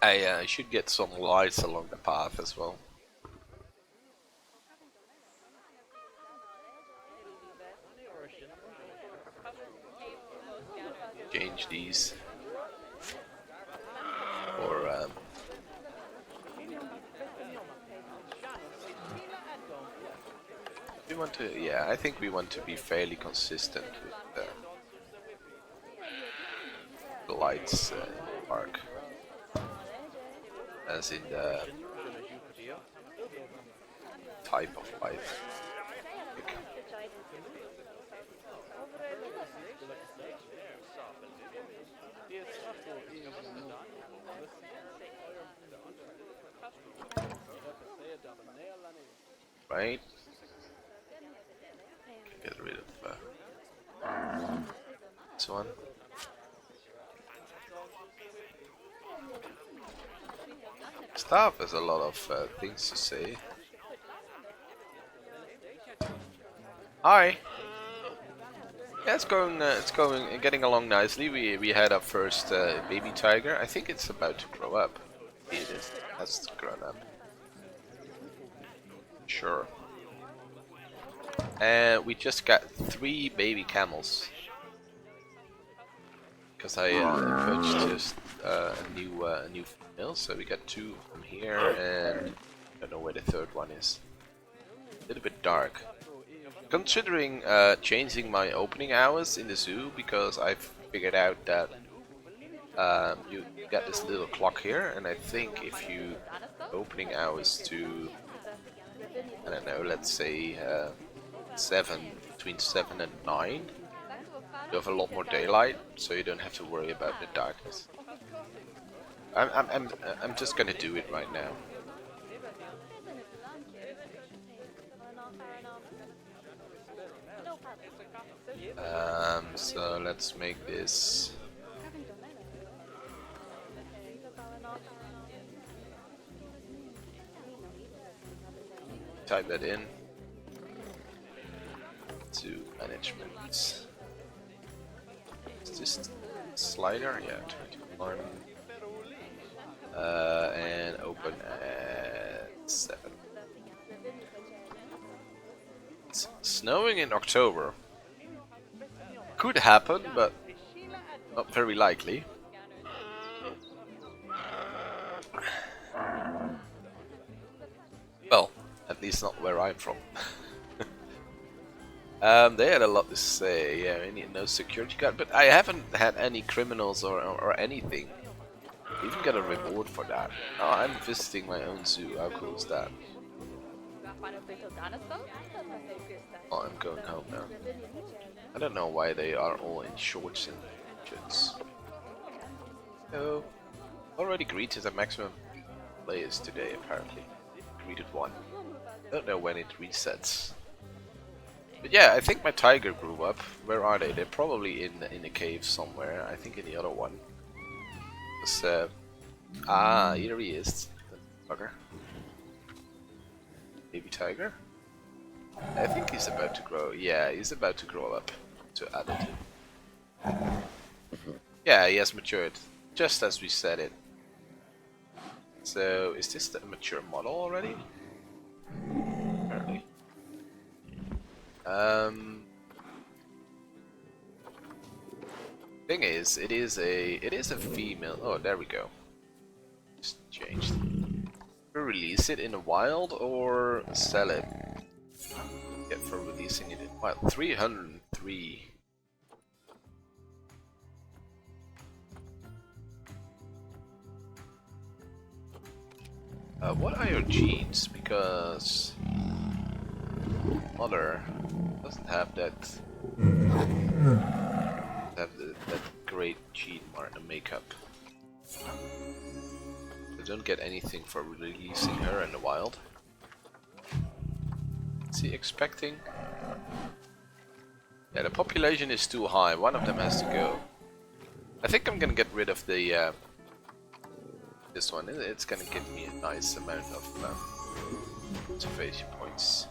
I should get some lights along the path as well. Change these. Or we want to, yeah, I think we want to be fairly consistent with the lights arc, as in the type of light. Right? Get rid of this one. Staff has a lot of things to say. Hi. Yeah, it's going, getting along nicely. We had our first baby tiger. I think it's about to grow up. It is. Has grown up. Sure. And we just got 3 baby camels. Because I purchased a new female, so we got 2 from here, and I don't know where the 3rd one is. A little bit dark. Considering changing my opening hours in the zoo, because I've figured out that you got this little clock here, and I think if you opening hours to, I don't know, let's say 7, between 7 and 9. You have a lot more daylight, so you don't have to worry about the darkness. I'm just gonna do it right now. So let's make this. Type that in to management. Is this slider? Yeah, 21. And open at 7. It's snowing in October. Could happen, but not very likely. Well, at least not where I'm from. They had a lot to say. Yeah, no security guard, but I haven't had any criminals or anything. I even got a reward for that. Oh, I'm visiting my own zoo. How cool is that? Oh, I'm going home now. I don't know why they are all in shorts and shirts. So, already greeted the maximum players today, apparently. Greeted 1. Don't know when it resets. But yeah, I think my tiger grew up. Where are they? They're probably in a cave somewhere. I think in the other one. Here he is. Bugger. Baby tiger. I think he's about to grow. Yeah, he's about to grow up to adult. Yeah, he has matured, just as we said it. So, is this the mature model already? Apparently. Thing is, it is a female. Oh, there we go. Just changed. We release it in the wild or sell it? Get for releasing it in wild. 303. What are your genes? Because mother doesn't have that that great gene makeup. I don't get anything for releasing her in the wild. Is he expecting? Yeah, the population is too high. One of them has to go. I think I'm gonna get rid of the this one. It's gonna give me a nice amount of conservation points,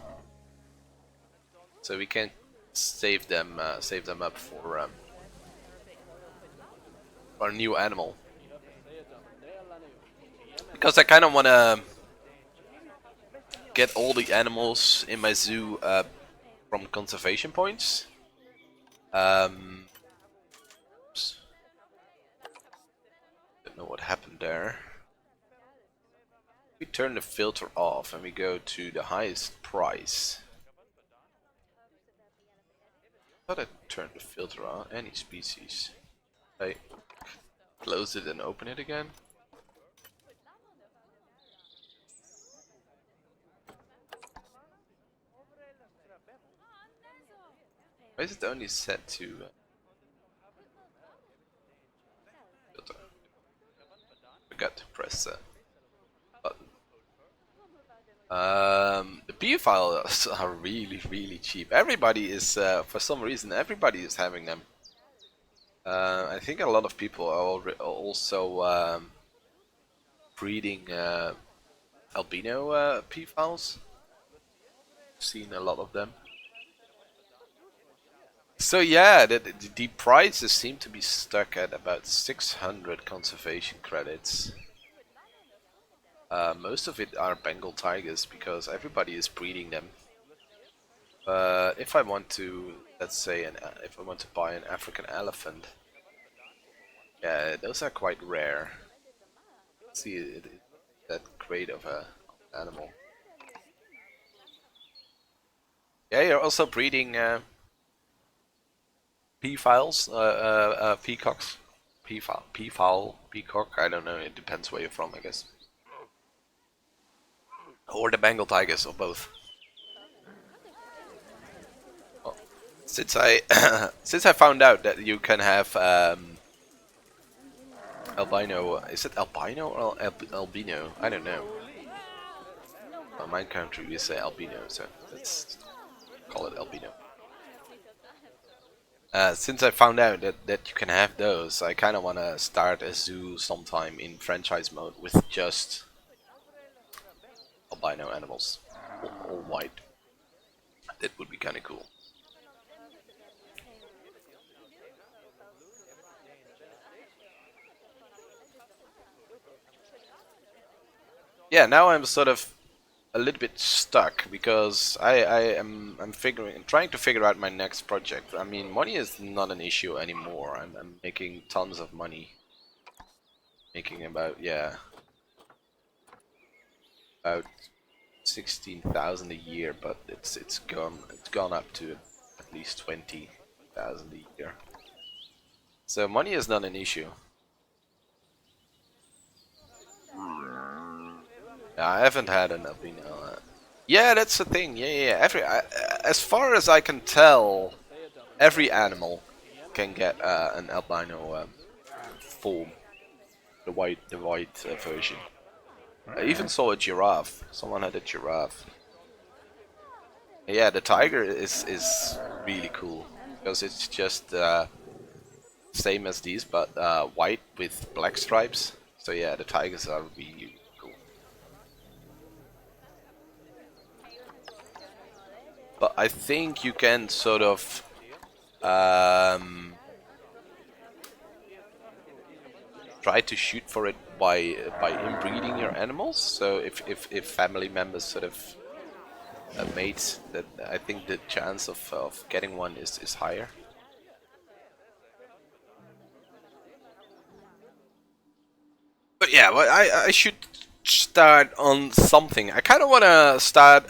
so we can save them up for our new animal. Because I kind of want to get all the animals in my zoo from conservation points. Don't know what happened there. We turn the filter off and we go to the highest price. I thought I turned the filter on. Any species. I close it and open it again. Why is it only set to filter? Forgot to press that button. The P files are really cheap. Everybody is, for some reason, everybody is having them. I think a lot of people are also breeding albino P files. Seen a lot of them. So yeah, the prices seem to be stuck at about 600 conservation credits. Most of it are Bengal tigers because everybody is breeding them. If I want to, let's say, if I want to buy an African elephant, yeah, those are quite rare. See, that great of a animal. Yeah, you're also breeding peacocks, peacock. I don't know. It depends where you're from, I guess. Or the Bengal tigers, or both. Since I since I found out that you can have albino, is it albino or albino? I don't know. In my country we say albino, so let's call it albino. Since I found out that you can have those, I kind of want to start a zoo sometime in franchise mode with just albino animals, all white. That would be kind of cool. Yeah, now I'm sort of a little bit stuck because I'm trying to figure out my next project. I mean, money is not an issue anymore. I'm making tons of money, making about about 16,000 a year, but it's gone up to at least 20,000 a year. So money is not an issue. Yeah, I haven't had an albino. Yeah, that's the thing. Yeah. As far as I can tell, every animal can get an albino form, the white version. I even saw a giraffe. Someone had a giraffe. Yeah, the tiger is really cool because it's just same as these, but white with black stripes. So yeah, the tigers are really cool. But I think you can sort of try to shoot for it by inbreeding your animals. So if family members sort of mate, that I think the chance of getting one is higher. But yeah, well, I should start on something. I kind of want to start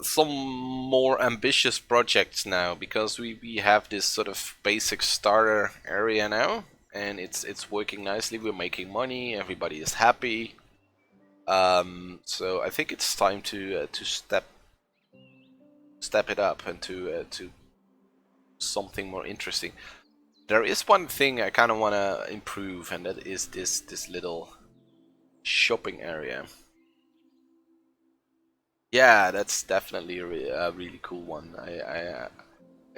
some more ambitious projects now because we have this sort of basic starter area now, and it's working nicely. We're making money. Everybody is happy. So I think it's time to step it up and to something more interesting. There is one thing I kind of want to improve, and that is this little shopping area. Yeah, that's definitely a really cool one. I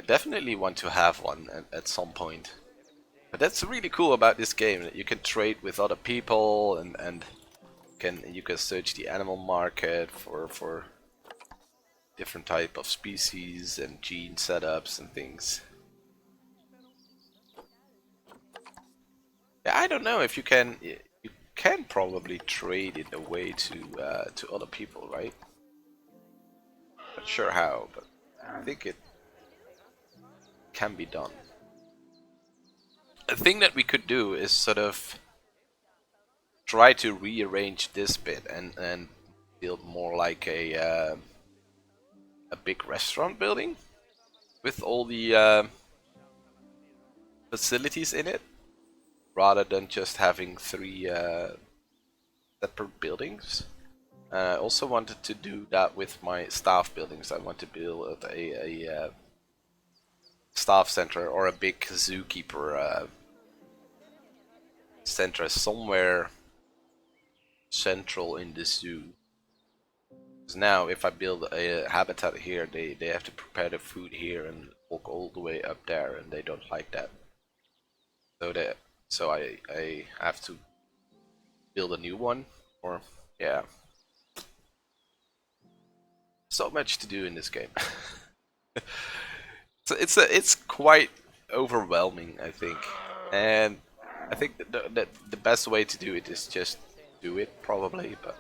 definitely want to have one at some point. But that's really cool about this game, that you can trade with other people and you can search the animal market for different type of species and gene setups and things. Yeah, I don't know if you can. You can probably trade it away to other people, right? Not sure how, but I think it can be done. A thing that we could do is sort of try to rearrange this bit and build more like a big restaurant building with all the facilities in it, rather than just having three separate buildings. I also wanted to do that with my staff buildings. I want to build a staff center or a big zookeeper center somewhere central in the zoo. Because now if I build a habitat here, they have to prepare the food here and walk all the way up there, and they don't like that. So I have to build a new one, or yeah. So much to do in this game. So it's quite overwhelming, I think, and I think that the best way to do it is just do it, probably. But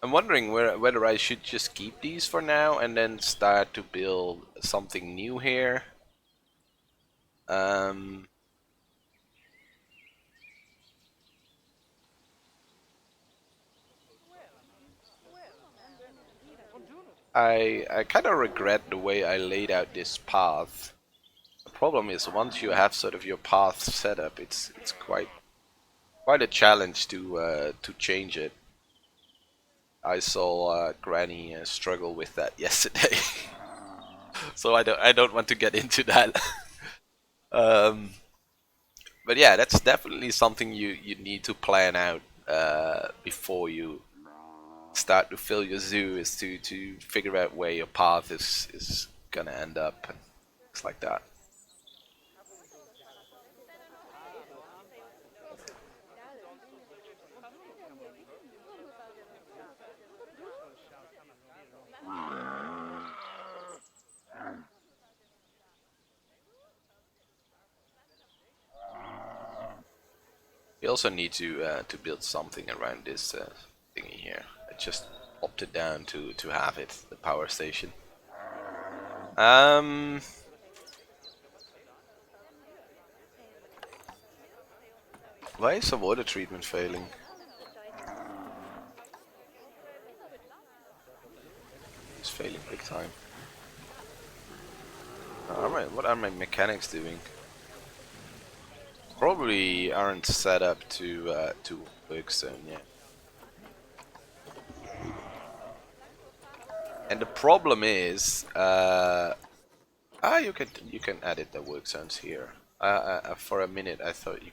I'm wondering whether I should just keep these for now and then start to build something new here. Um, I kind of regret the way I laid out this path. The problem is once you have sort of your path set up, it's quite a challenge to change it. I saw Granny struggle with that yesterday, so I don't want to get into that. um, but yeah, that's definitely something you need to plan out before you start to fill your zoo, is to figure out where your path is gonna end up and things like that. We also need to build something around this thingy here. I just opted down to have it, the power station. Um, why is the water treatment failing? It's failing big time. Alright, what are my mechanics doing? Probably aren't set up to work zone yet. And the problem is, you can edit the work zones here. For a minute, I thought you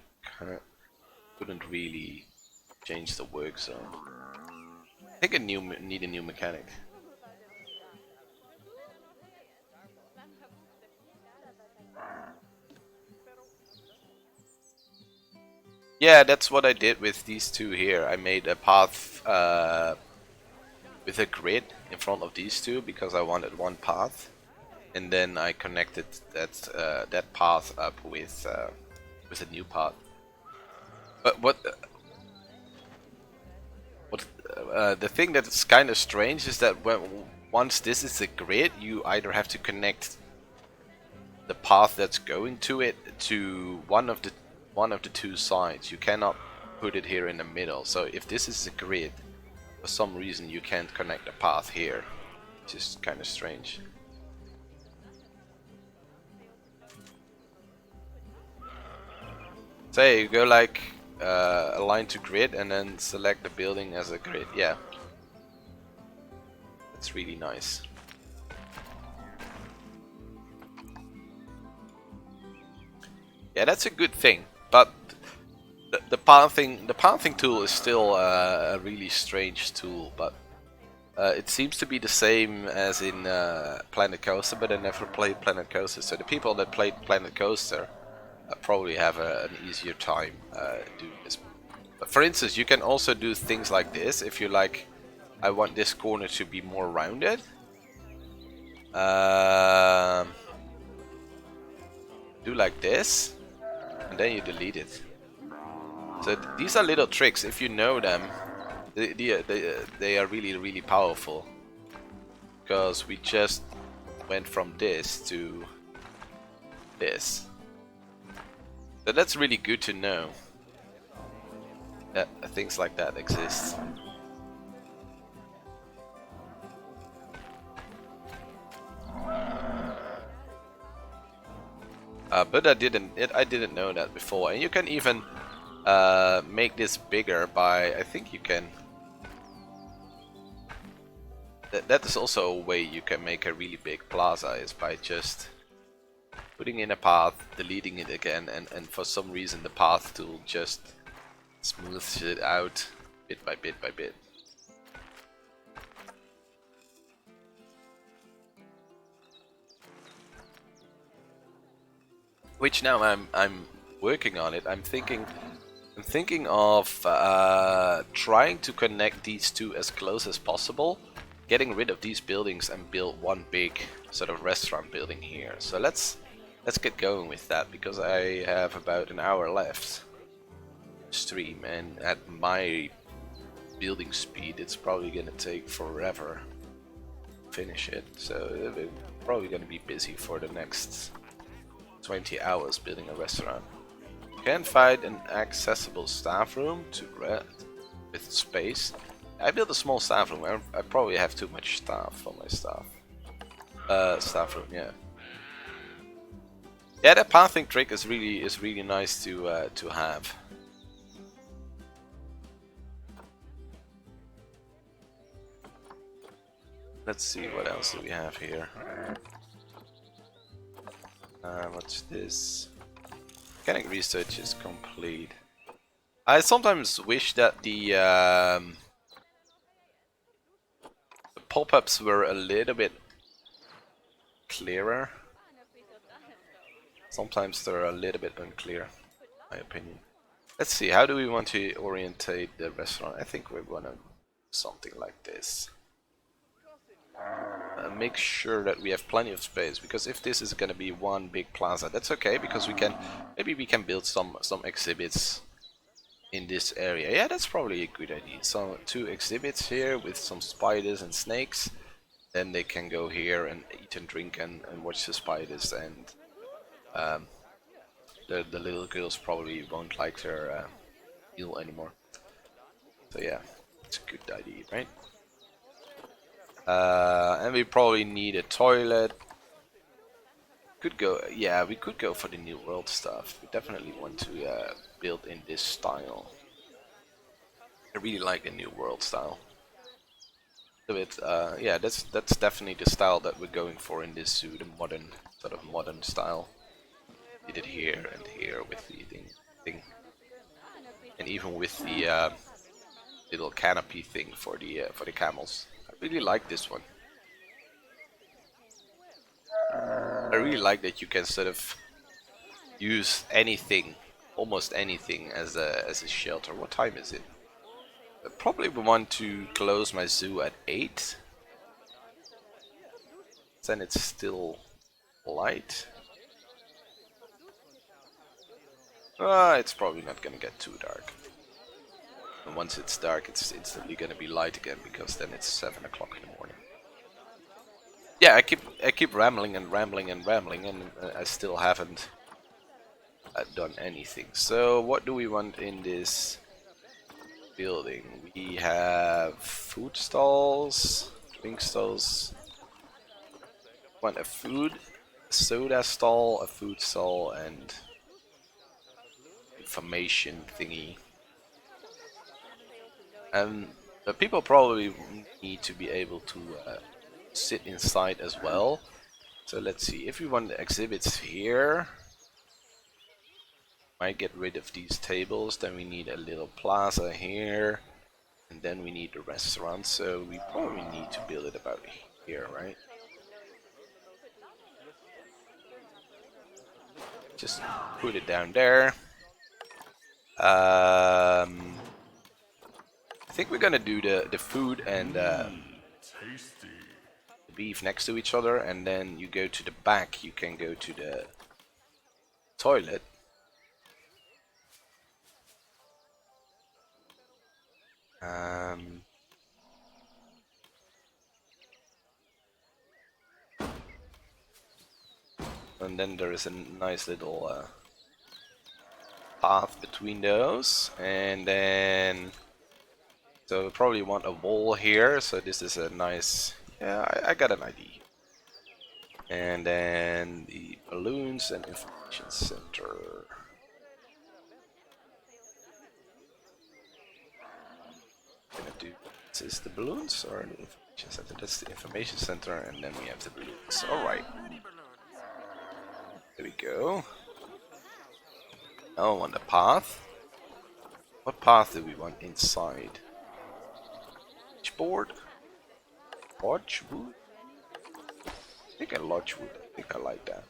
couldn't really change the work zone. I think need a new mechanic. Yeah, that's what I did with these two here. I made a path with a grid in front of these two because I wanted one path, and then I connected that path up with a new path. But the thing that's kind of strange is that once this is a grid, you either have to connect the path that's going to it to one of the two sides. You cannot put it here in the middle. So if this is a grid, for some reason you can't connect the path here, which is kind of strange. Say you go like align to grid and then select the building as a grid. Yeah, that's really nice. Yeah, that's a good thing, but the pathing tool is still a really strange tool. But it seems to be the same as in Planet Coaster, but I never played Planet Coaster. So the people that played Planet Coaster probably have an easier time doing this. But for instance, you can also do things like this. If you like, I want this corner to be more rounded. Do like this, and then you delete it. So these are little tricks. If you know them, they are really powerful. Because we just went from this to this. So that's really good to know that things like that exist. But I didn't know that before. And you can even make this bigger by, I think you can. That is also a way you can make a really big plaza, is by just putting in a path, deleting it again, and for some reason the path tool just smooths it out bit by bit by bit. Which now I'm working on it. I'm thinking of trying to connect these two as close as possible, getting rid of these buildings and build one big sort of restaurant building here. So let's get going with that, because I have about an hour left stream, and at my building speed it's probably gonna take forever to finish it. So we're probably gonna be busy for the next 20 hours building a restaurant. Can't find an accessible staff room to with space. I built a small staff room. I probably have too much staff for my staff. Staff room, yeah. Yeah, that pathing trick is really nice to have. Let's see what else do we have here. What's this? Mechanic research is complete. I sometimes wish that the pop-ups were a little bit clearer. Sometimes they're a little bit unclear, in my opinion. Let's see, how do we want to orientate the restaurant? I think we want to do something like this. Make sure that we have plenty of space, because if this is going to be one big plaza, that's okay, because maybe we can build some exhibits in this area. Yeah, that's probably a good idea. So 2 exhibits here with some spiders and snakes. Then they can go here and eat and drink and watch the spiders, and the little girls probably won't like their meal anymore. So yeah, it's a good idea, right? And we probably need a toilet. Could go, yeah, we could go for the New World stuff. We definitely want to build in this style. I really like the New World style. Yeah, that's definitely the style that we're going for in this zoo, the modern, sort of modern style. Did it here and here with the thing. And even with the little canopy thing for the camels. I really like this one. I really like that you can sort of use anything, almost anything, as a shelter. What time is it? I probably want to close my zoo at 8. Then it's still light. It's probably not gonna get too dark. And once it's dark, it's instantly gonna be light again, because then it's 7 o'clock in the morning. Yeah, I keep rambling and rambling and rambling, and I still haven't done anything. So what do we want in this building? We have food stalls, drink stalls. Want a soda stall, a food stall, and information thingy. But people probably need to be able to sit inside as well. So let's see, if we want the exhibits here, might get rid of these tables, then we need a little plaza here, and then we need the restaurant, so we probably need to build it about here, right? Just put it down there. I think we're gonna do the food and the beef next to each other, and then you go to the back, you can go to the toilet. And then there is a nice little path between those, and then so we probably want a wall here, so this is a nice, yeah, I got an idea. And then the balloons and information center. Gonna do, this is the balloons or the information center? That's the information center, and then we have the balloons. Alright. There we go. Now I want a path. What path do we want inside? Board? Lodge wood? I think a lodge wood. I think I like that.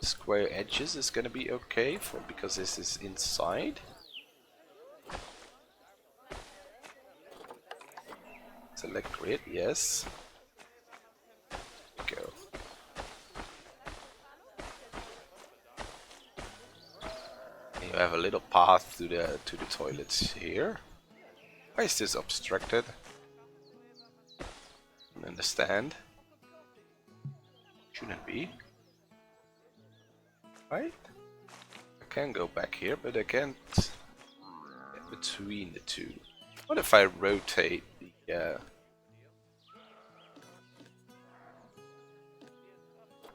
Square edges is gonna be okay because this is inside. Select grid, yes. Go. And you have a little path to the toilets here. Why is this obstructed? I don't understand. Shouldn't be. Right? I can go back here, but I can't get between the two. What if I rotate the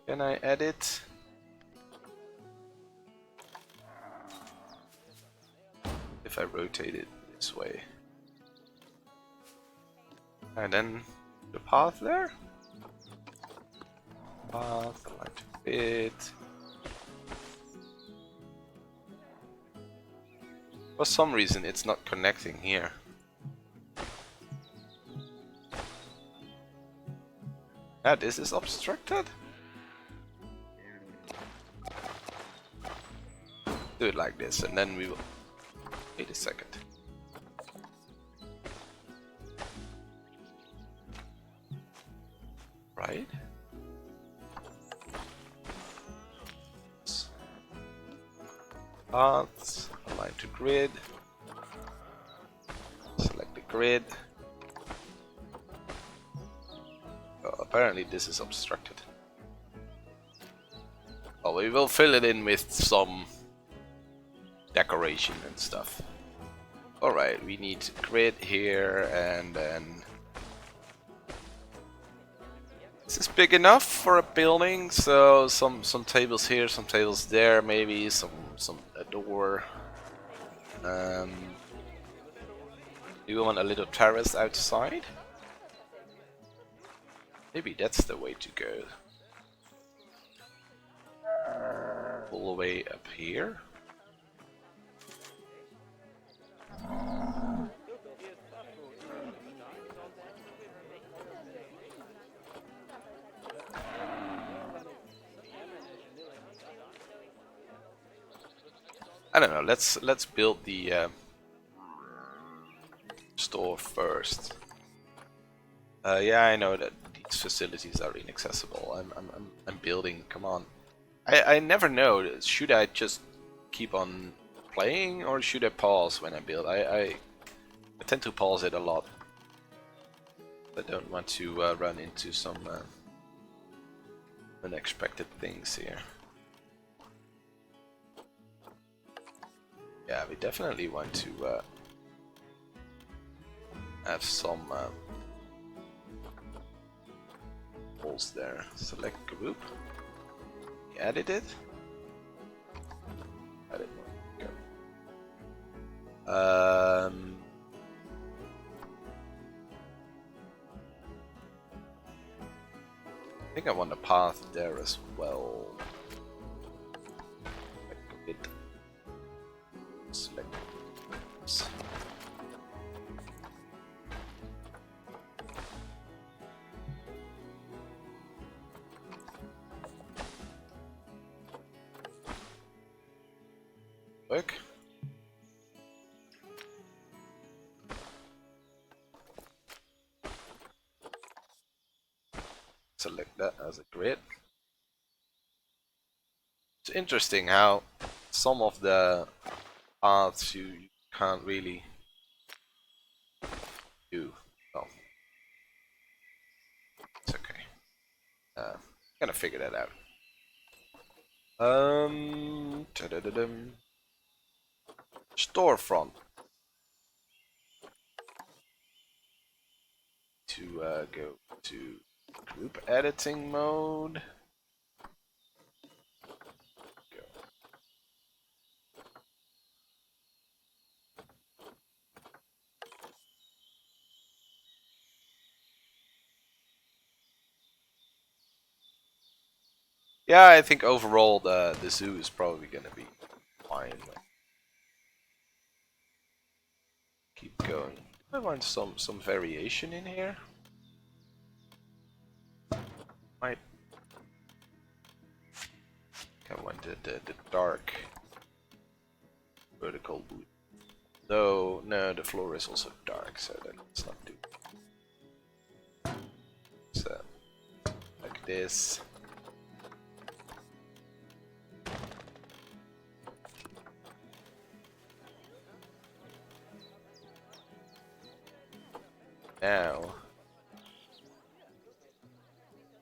can I edit? If I rotate it this way. And then the path there. Path, align to fit. For some reason it's not connecting here. Yeah, this is obstructed. Do it like this and then we will... Wait a second. Right? Paths, align to grid. Select the grid. Oh, apparently this is obstructed. Well, we will fill it in with some decoration and stuff. Alright, we need grid here and then... This is big enough for a building, so some tables here, some tables there, maybe a door. Do you want a little terrace outside? Maybe that's the way to go. All the way up here. I don't know. Let's build the store first. Yeah, I know that these facilities are inaccessible. I'm building. Come on. I never know. Should I just keep on playing or should I pause when I build? I tend to pause it a lot. I don't want to run into some unexpected things here. Yeah, we definitely want to have some holes there. Select group. Edit it. Edit. Go. I think I want a path there as well. Like it. Select. Work. Select that as a grid. It's interesting how some of the paths you can't really do. Oh, it's okay. Gonna figure that out. Ta-da-da-dum. Storefront. To go to group editing mode. Go. Yeah, I think overall the zoo is probably gonna be fine. Keep going. I want some variation in here. Might. I want the dark vertical boot. Though no, the floor is also dark, so that's not too. So like this. Now,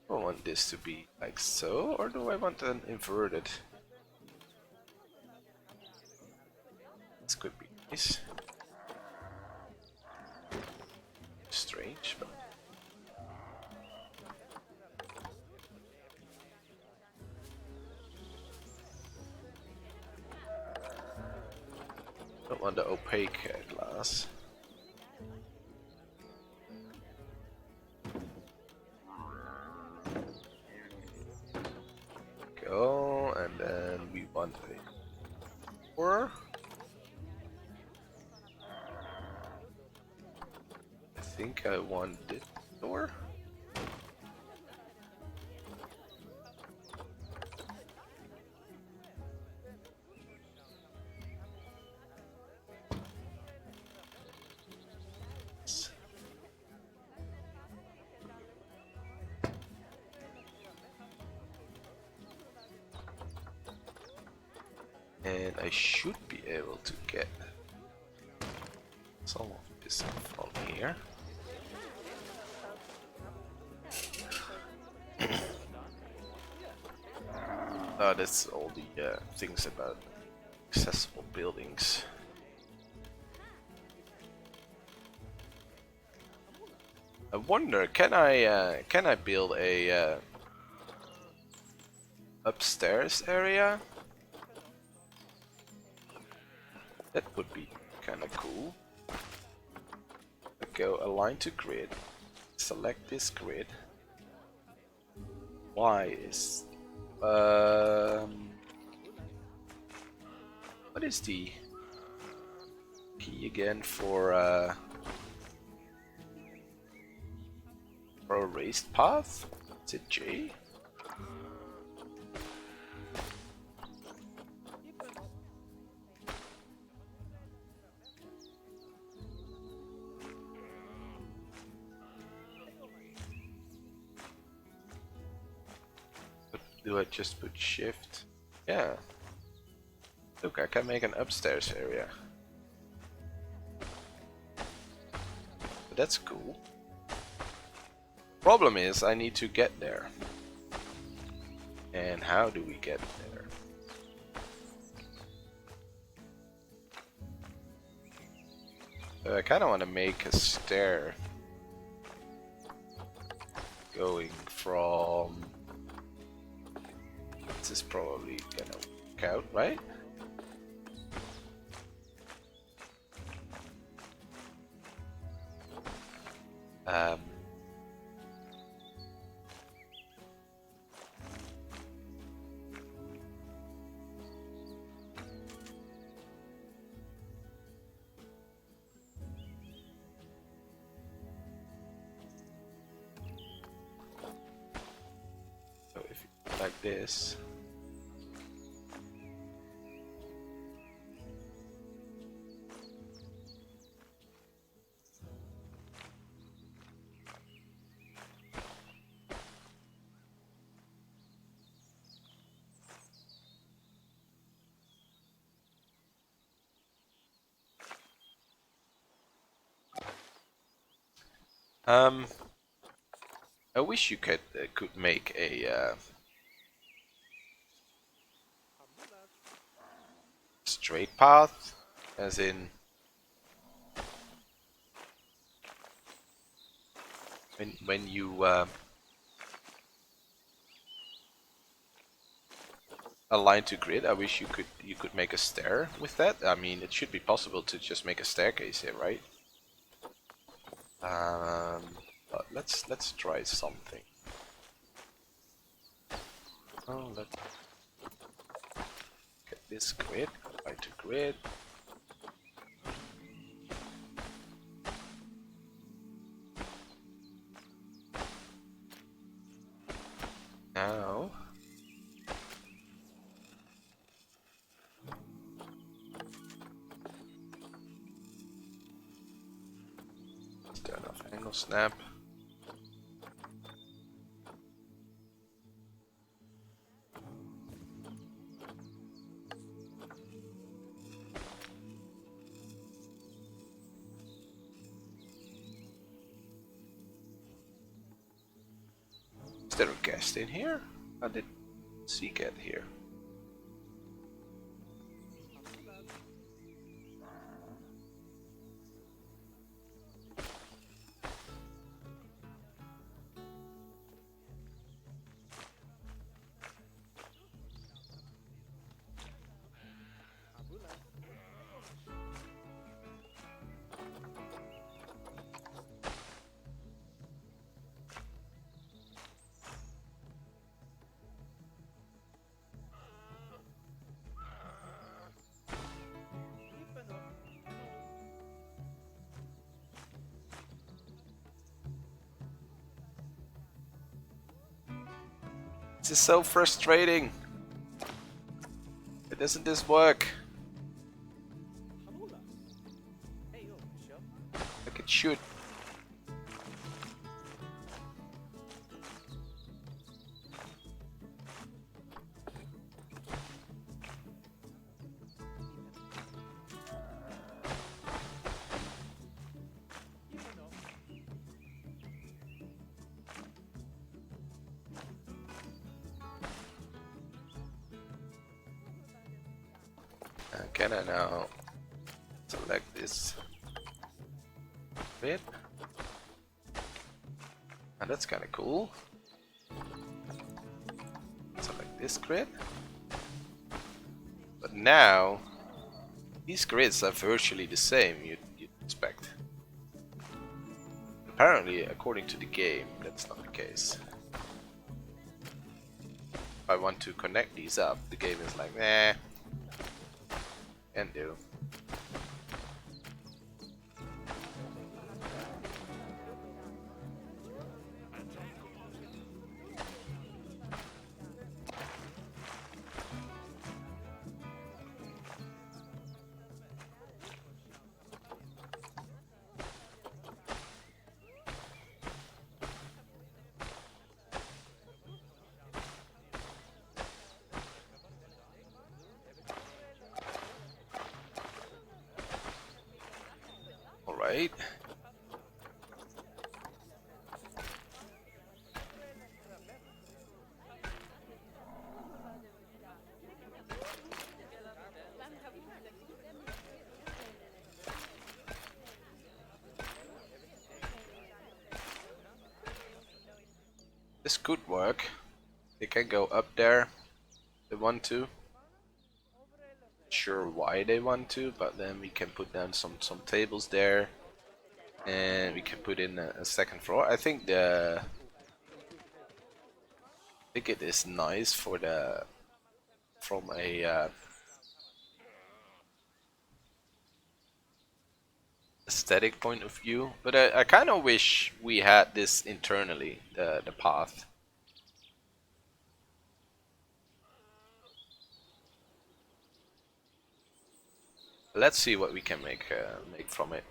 do I want this to be like so, or do I want an inverted? This could be nice. Strange, but don't want the opaque glass. door. I think I want this door. And I should be able to get some of this from here. That's all the things about accessible buildings. I wonder, can I build a upstairs area? That would be kind of cool. Go align to grid. Select this grid. Y is what is the key again for a raised path? Is it J? Do I just put shift? Yeah. Look, I can make an upstairs area. But that's cool. Problem is, I need to get there. And how do we get there? I kind of want to make a stair going from... This is probably gonna work out, right? So if you like this. I wish you could make a straight path, as in when you align to grid. I wish you could make a stair with that. I mean, it should be possible to just make a staircase here, right? But let's try something. Oh, let's get this grid. Align to grid. Now. Turn off angle snap. Is there a guest in here? How did she get here? This is so frustrating. Why doesn't this work? Like it should. Can I now select this bit? And that's kind of cool. Select this grid. But now, these grids are virtually the same, you'd expect. Apparently, according to the game, that's not the case. If I want to connect these up, the game is like, nah. Can do. Alright. This could work. They can go up there if they want to. Sure why they want to, but then we can put down some tables there, and we can put in a second floor. I think it is nice for from a aesthetic point of view, but I kind of wish we had this internally, the path. Let's see what we can make from it.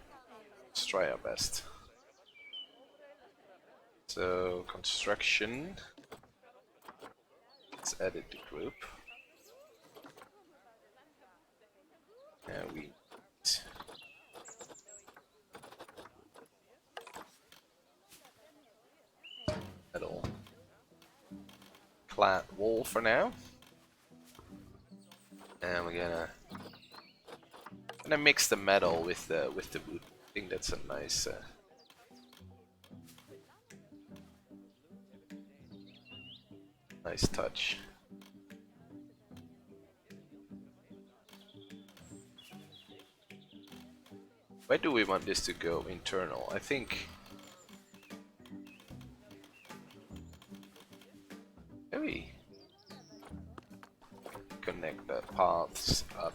Let's try our best. So construction. Let's edit the group. And we metal clad wall for now. And we're gonna mix the metal with the wood. I think that's a nice nice touch. Where do we want this to go internal? I think maybe connect the paths up.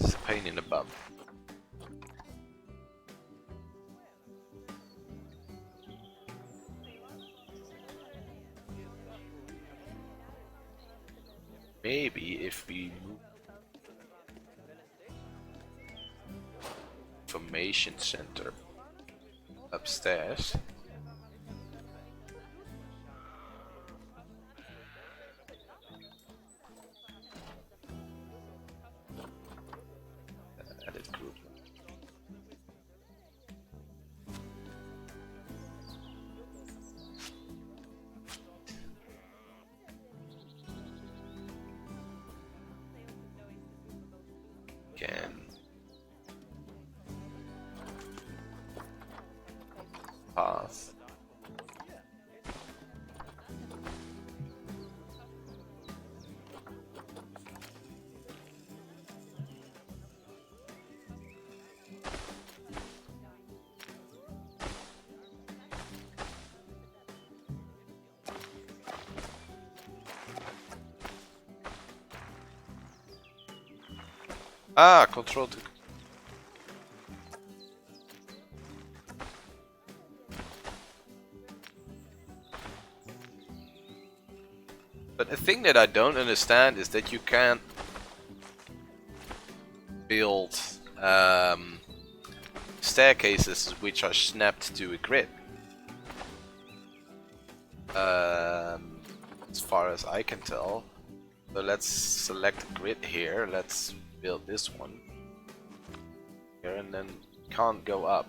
It's a pain in the bum. Maybe if we move information center upstairs. Edit group. Can path Ah, control to... But the thing that I don't understand is that you can't build staircases which are snapped to a grid. As far as I can tell. So let's select a grid here. Let's build this one here, and then can't go up.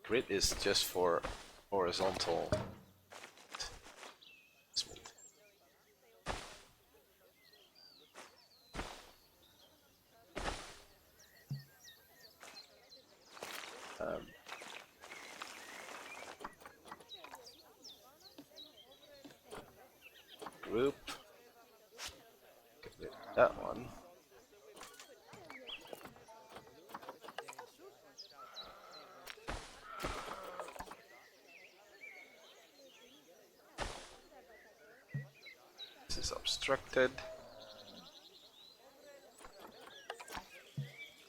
Grid is just for horizontal. Group. Get rid of that one. This is obstructed.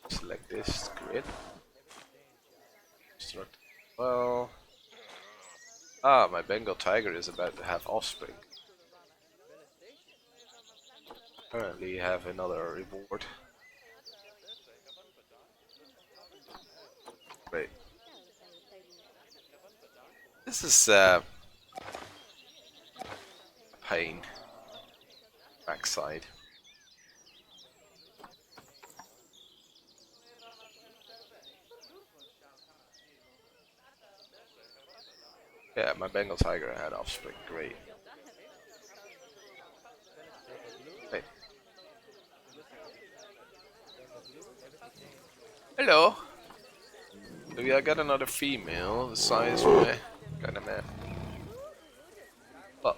Select this grid. Obstructed. Well. Ah, my Bengal tiger is about to have offspring. Currently have another reward. Great. This is pain. Backside. Yeah, my Bengal tiger had offspring. Great. Wait. Hello. Maybe I got another female. The size of my kind of man. Well,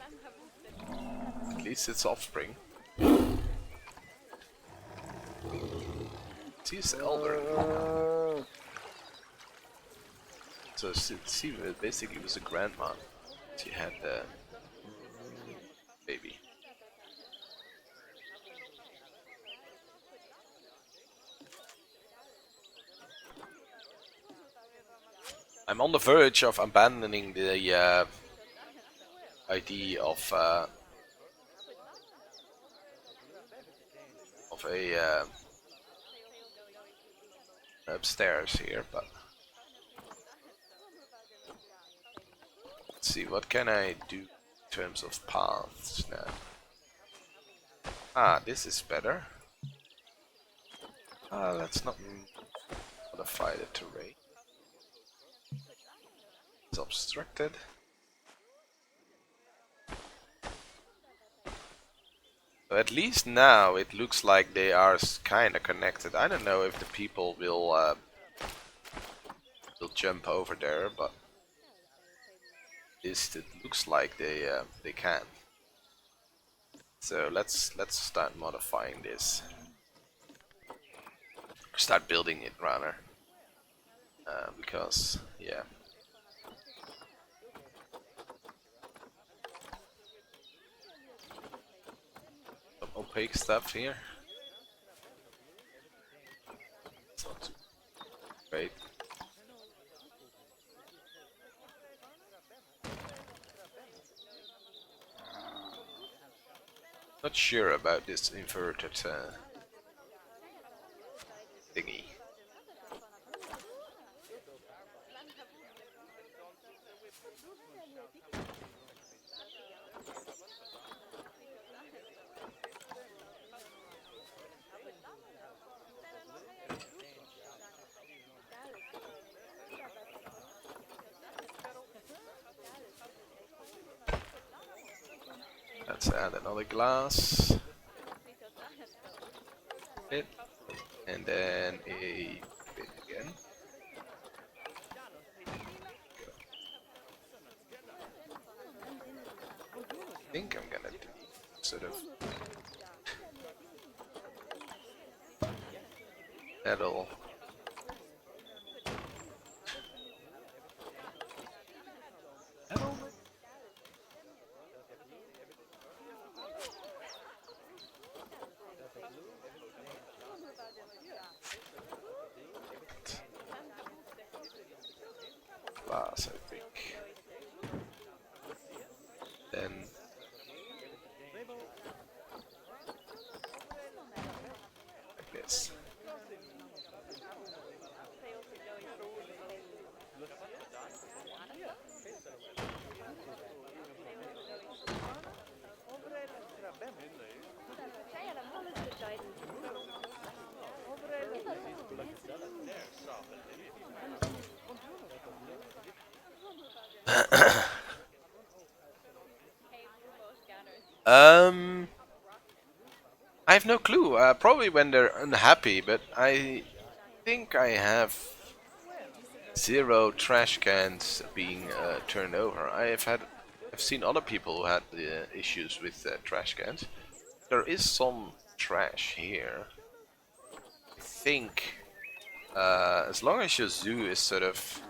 at least it's offspring. She's elder. So she basically was a grandma. She had the baby. I'm on the verge of abandoning the idea of a upstairs here, but let's see, what can I do in terms of paths now? Ah, this is better. Let's not modify the terrain. It's obstructed. So at least now it looks like they are kind of connected. I don't know if the people will jump over there, but it looks like they can. So let's start modifying this. Start building it rather, because yeah. Some opaque stuff here. It's not too great. Not sure about this inverted thingy. Let's add another glass. Bit. And then a bit again. I think I'm gonna do sort of metal. pass, I think. Then like this. um, I have no clue. Probably when they're unhappy, but I think I have 0 trash cans being turned over. I've seen other people who had issues with trash cans. There is some trash here. I think as long as your zoo is sort of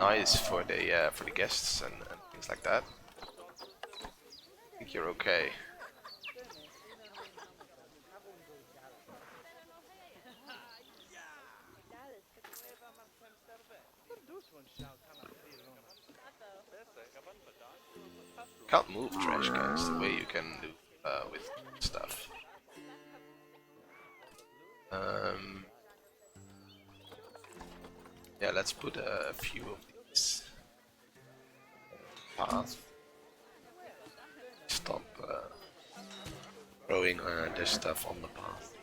nice for the guests and things like that, I think you're okay. Can't move trash cans the way you can do with stuff. Yeah, let's put a few of these paths. Stop throwing this stuff on the path.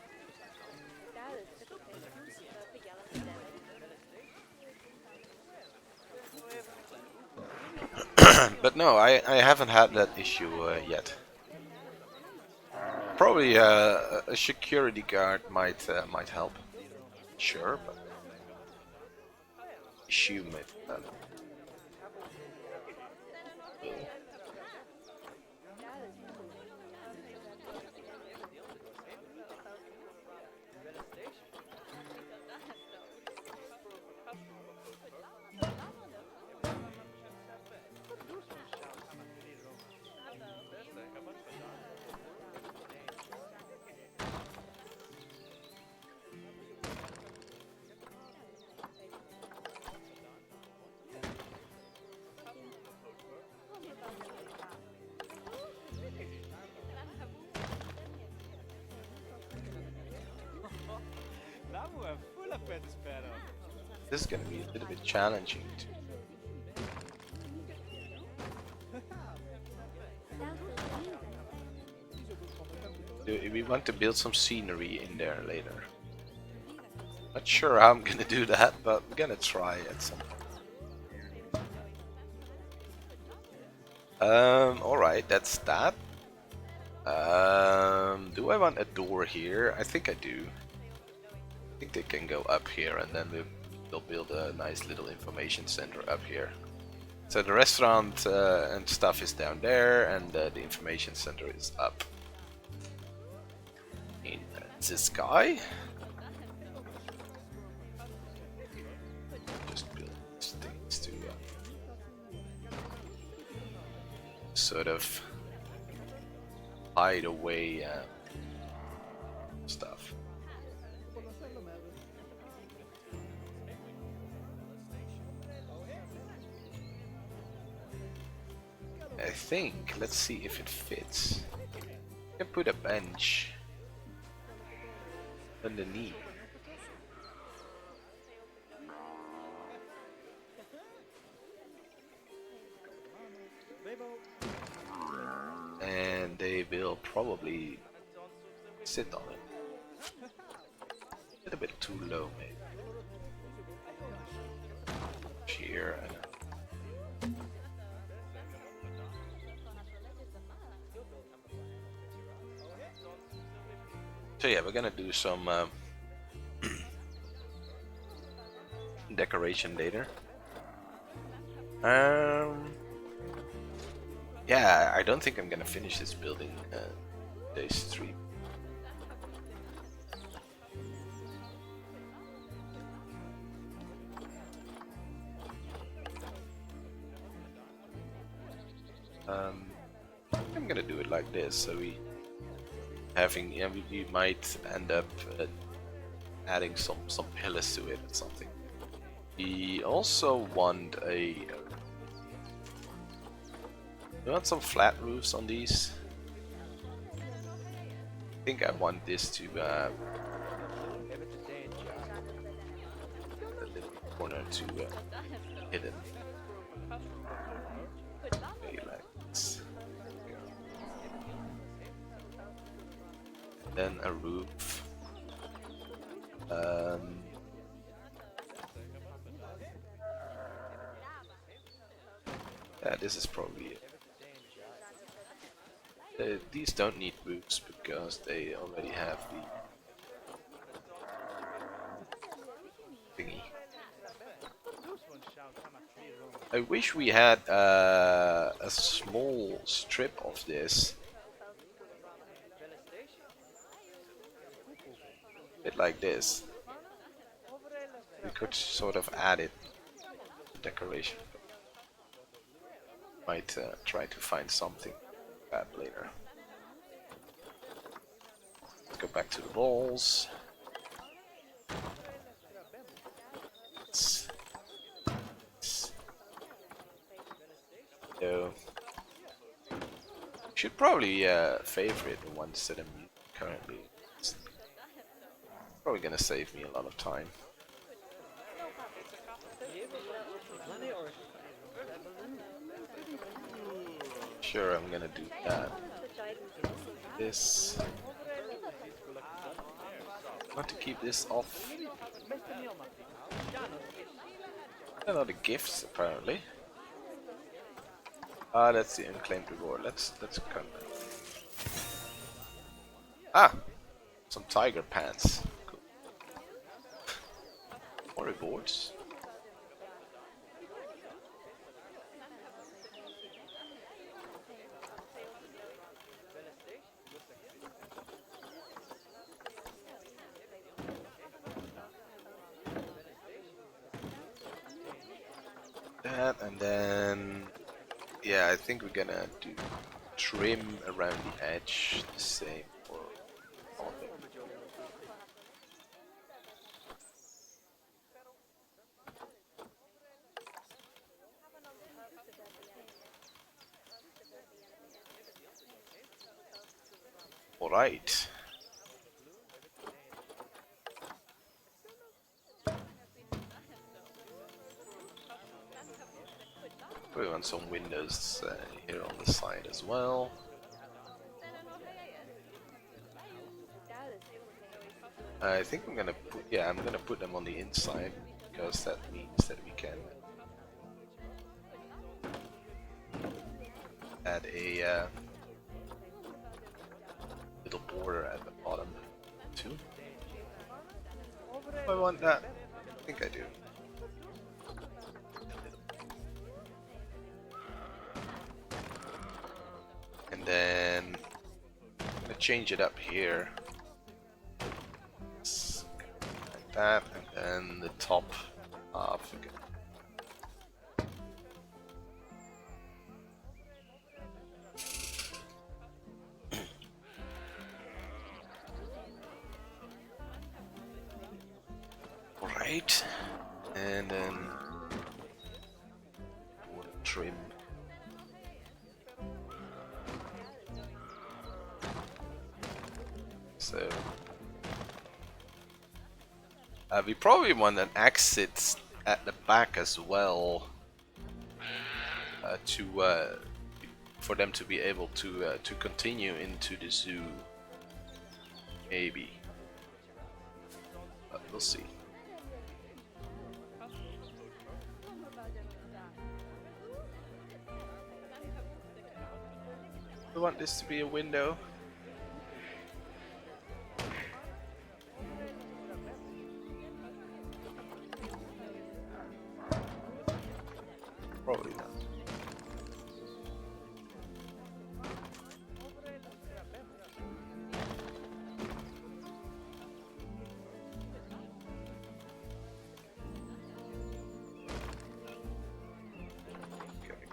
But no, I haven't had that issue yet. Probably a security guard might help. Sure, but assume it. This is gonna be a little bit challenging. We want to build some scenery in there later. Not sure how I'm gonna do that, but I'm gonna try at some point. Alright, that's that. Do I want a door here? I think I do. I think they can go up here and then they'll build a nice little information center up here. So the restaurant and stuff is down there and the information center is up in the sky. Just build things to sort of hide away stuff. I think, let's see if it fits. I can put a bench underneath. And they will probably sit on it. A little bit too low, maybe. Here and so yeah, we're gonna do some decoration later. Yeah, I don't think I'm gonna finish this building today's stream. I'm gonna do it like this, so we might end up adding some pillars to it or something. We also want we want some flat roofs on these. I think I want this to a little corner to hidden. Okay, like this. Then a roof. Yeah, this is probably it. These don't need roofs because they already have the thingy. I wish we had a small strip of this. Bit like this. We could sort of add it to decoration. Might try to find something like that later. Let's go back to the walls. So should probably favorite the ones that I'm currently. It's probably gonna save me a lot of time. Sure, I'm gonna do that. This. I want to keep this off. A lot of gifts apparently. Ah, that's the unclaimed reward. Let's come. Ah, some tiger pants. Cool. More rewards. That and then yeah, I think we're gonna do trim around the edge the same for all of them. Alright. We want some windows here on the side as well. I think I'm gonna put, yeah, I'm gonna put them on the inside because that means that we can add a little border at the bottom too. Do I want that? I think I do. And then I'm gonna change it up here. Like that, and then the top half again. Alright, and then trim. So we probably want an exit at the back as well for them to be able to continue into the zoo. Maybe, but we'll see. We want this to be a window. Probably not. Okay.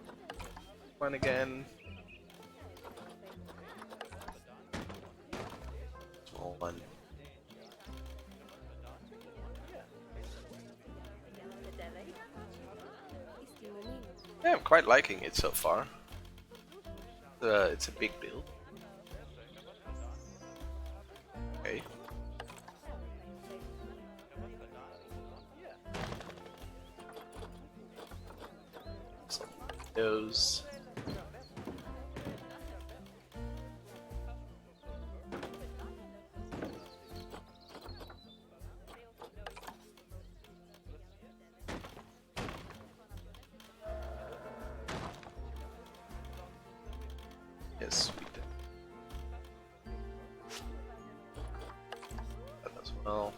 One again. Small one. Yeah, I'm quite liking it so far. It's a big build. Okay. Some windows. Yes, we did that as well.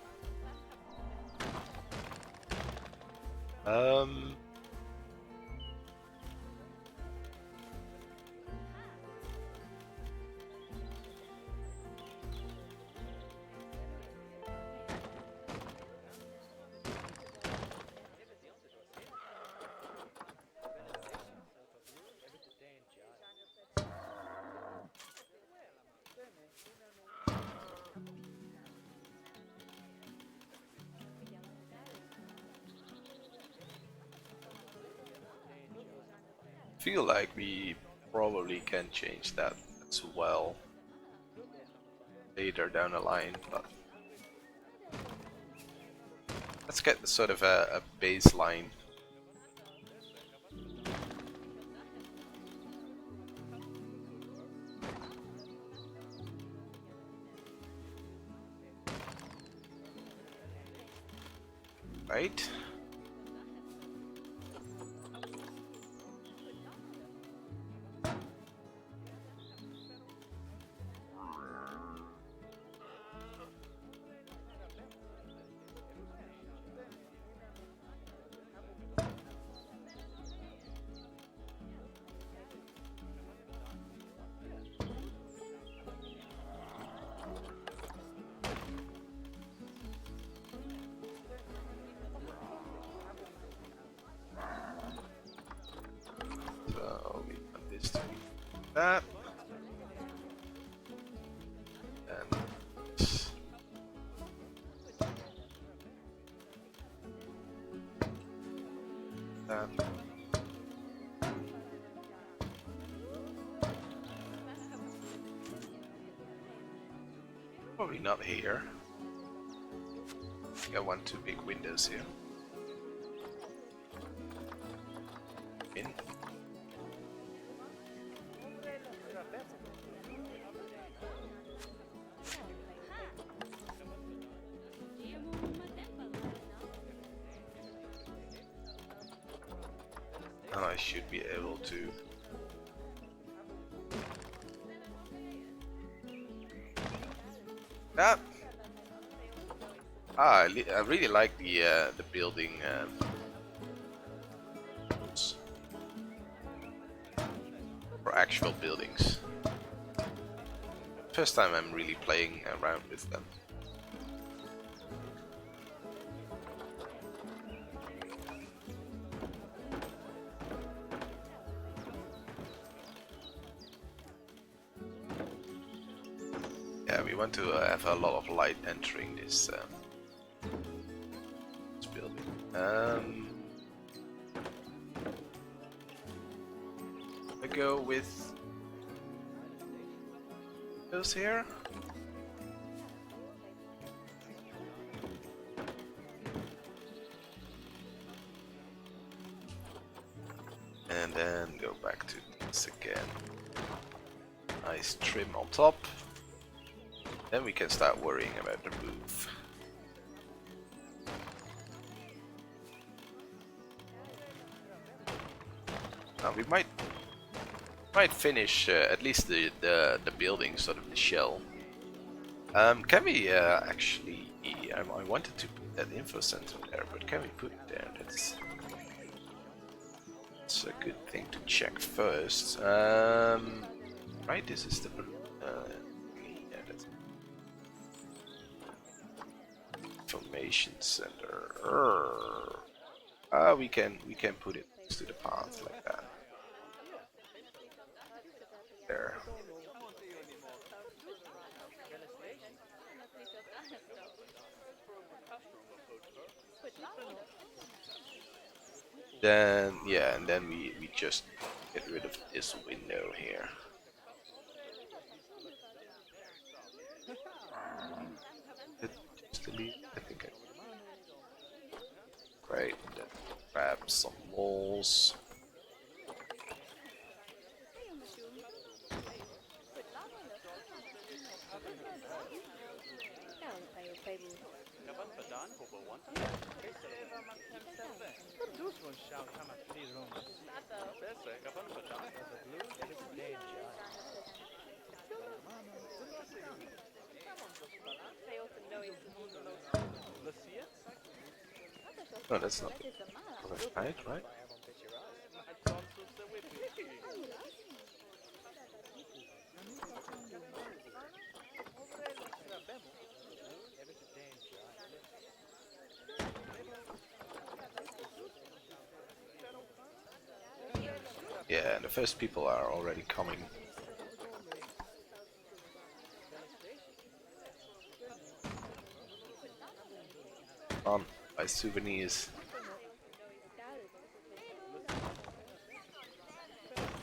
Feel like we probably can change that as well later down the line, but let's get sort of a baseline. Right? So we want this to be that. And that. Probably not here. I want two big windows here. In. And I should be able to that. I really like the building rules for actual buildings. First time I'm really playing around with them. Yeah, we want to have a lot of light entering this building. I go with those here. And then go back to this again. Nice trim on top. Then we can start worrying about the roof. Now we might finish at least the building, sort of the shell. Can we actually? I wanted to put that info center there, but can we put it there? That's a good thing to check first. Right, this is the yeah, that's information center. We can put it next to the path like that. There. Then yeah, and then we just get rid of this window here. Just delete. I think I great. Then grab some walls. No, that's not right, right? Yeah, and the first people are already coming. On, buy souvenirs.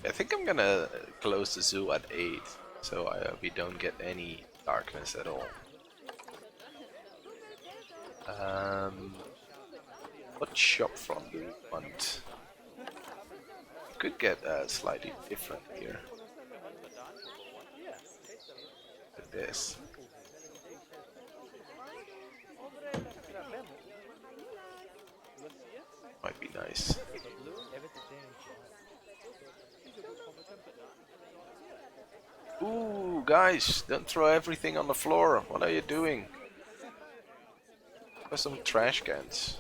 I think I'm gonna close the zoo at 8, so we don't get any darkness at all. What shop front do we want? Could get slightly different here. Like this. Might be nice. Ooh, guys, don't throw everything on the floor. What are you doing? There's some trash cans.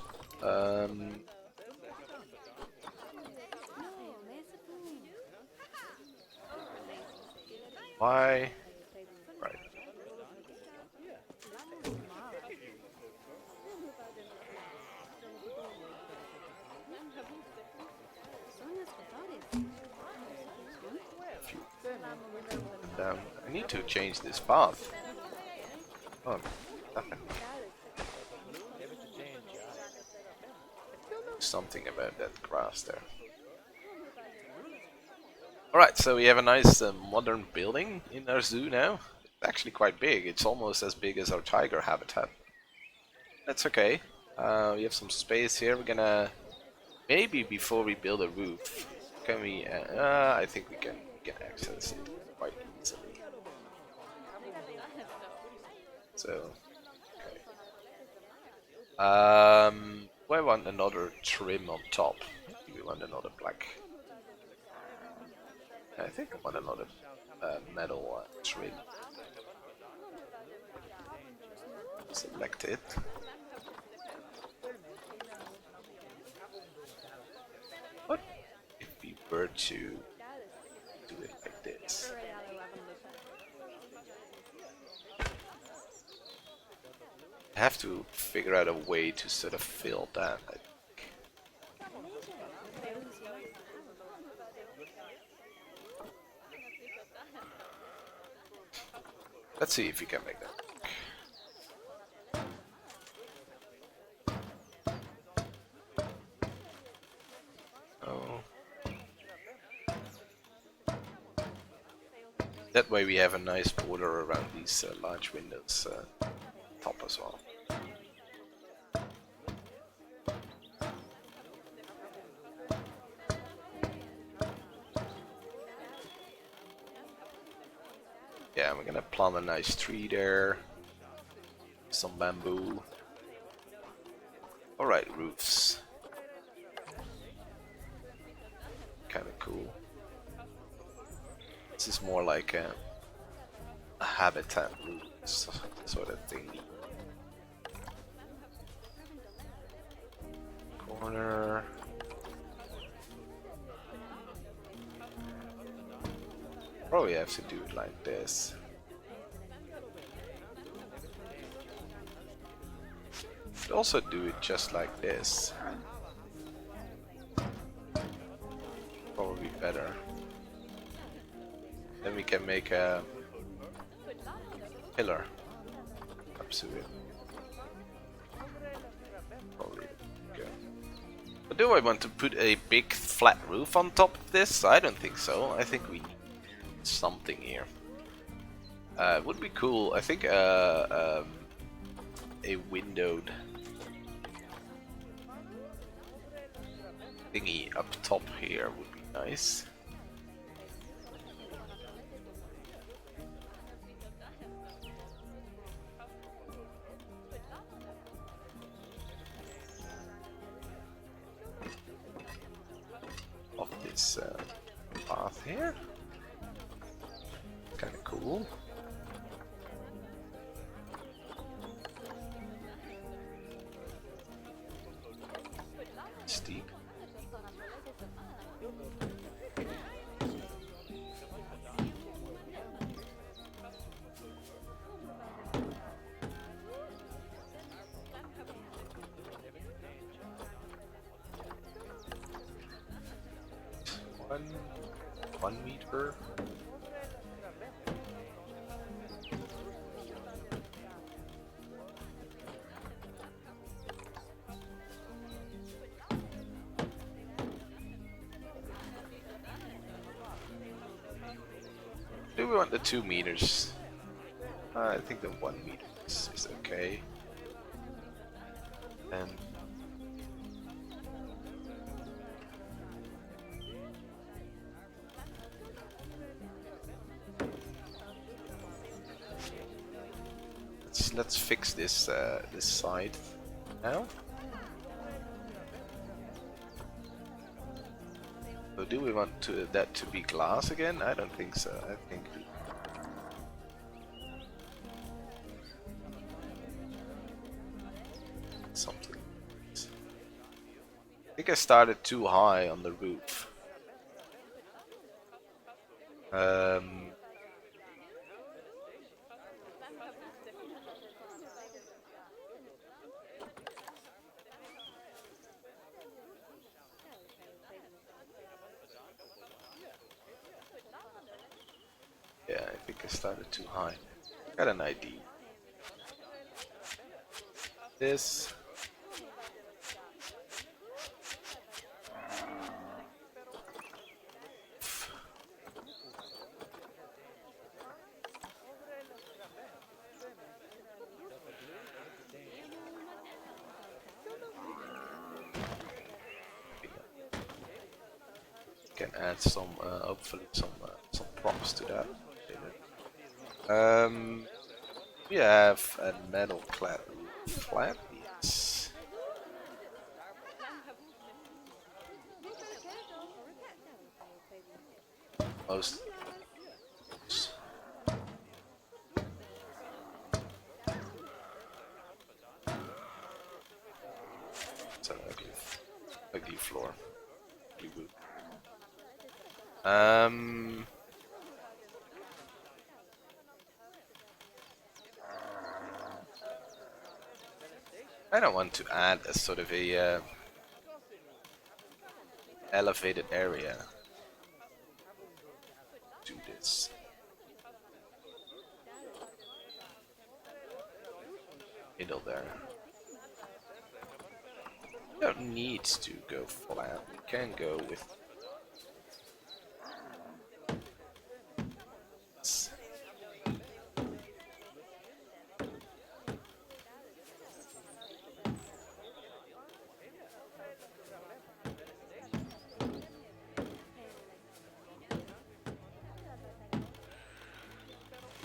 Why? Right. I need to change this path. Oh, nothing. Something about that grass there. Alright, so we have a nice modern building in our zoo now. It's actually quite big. It's almost as big as our tiger habitat. That's okay. We have some space here. We're gonna... Maybe before we build a roof, can we... I think we can access it quite easily. So... Okay. Do I want another trim on top? Do we want another black? I think I want another metal trim. Select it. What if we were to do it like this? I have to figure out a way to sort of fill that. I think. Let's see if we can make that. Oh. That way we have a nice border around these large windows top as well. Yeah, we're gonna plant a nice tree there. Some bamboo. Alright, roofs. Kinda cool. This is more like a habitat roof sort of thing. Corner. Probably have to do it like this. Could also do it just like this. Probably better. Then we can make a pillar up to it. Probably go. But do I want to put a big flat roof on top of this? I don't think so. I think we need something here. Would be cool. I think a windowed thingy up top here would be nice. Of this path here. Kind of cool. Steep. One meter. Do we want the 2 meters? I think the 1 meter is okay. And let's fix this this side now. So do we want that to be glass again? I don't think so. I think something. I think I started too high on the roof. Yeah, I think I started too high. Got an idea. This. Can add some, hopefully some props to that. We have a metal clad flat. Yes. Most. It's an ugly floor. Reboot. I don't want to add a sort of a elevated area to this. Middle there. We don't need to go flat. We can go with this.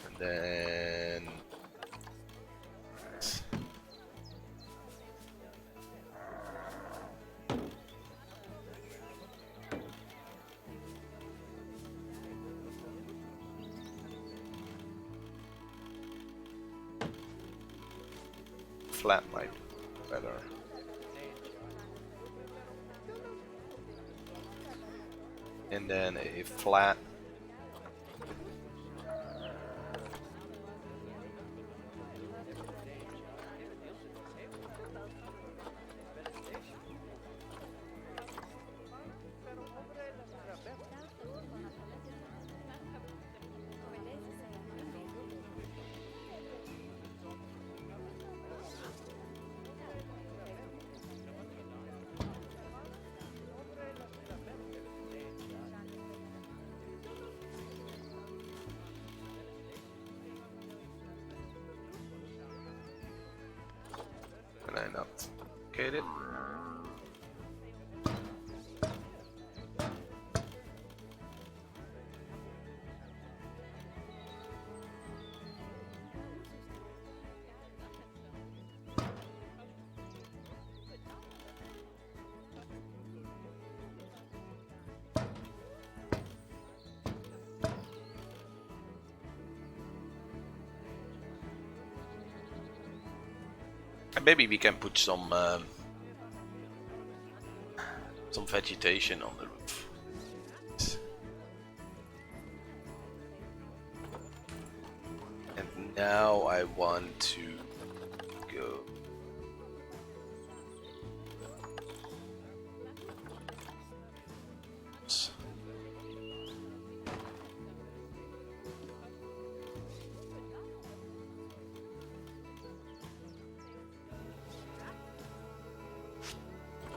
And then flat might be better. And then a flat. located. And maybe we can put some vegetation on the roof. And now I want to go.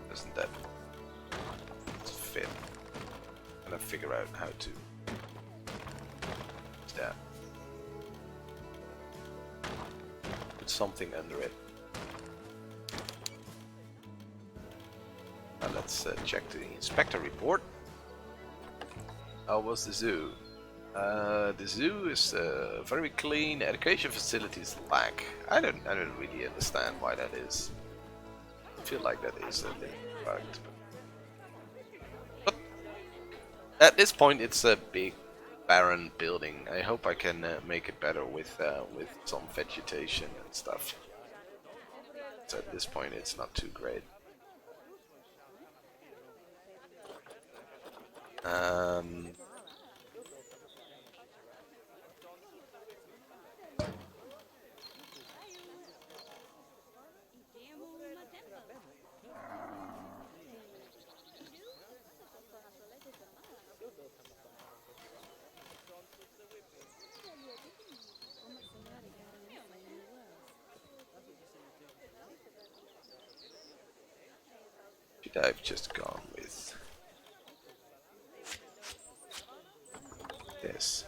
Doesn't that fit? I'm gonna figure out how to do that. Put something under it. Now let's check the inspector report. How was the zoo? The zoo is very clean. Education facilities lack. I don't really understand why that is. I feel like that is a little bugged. But at this point, it's a big, barren building. I hope I can make it better with some vegetation and stuff. So at this point, it's not too great. Should I have just gone with this?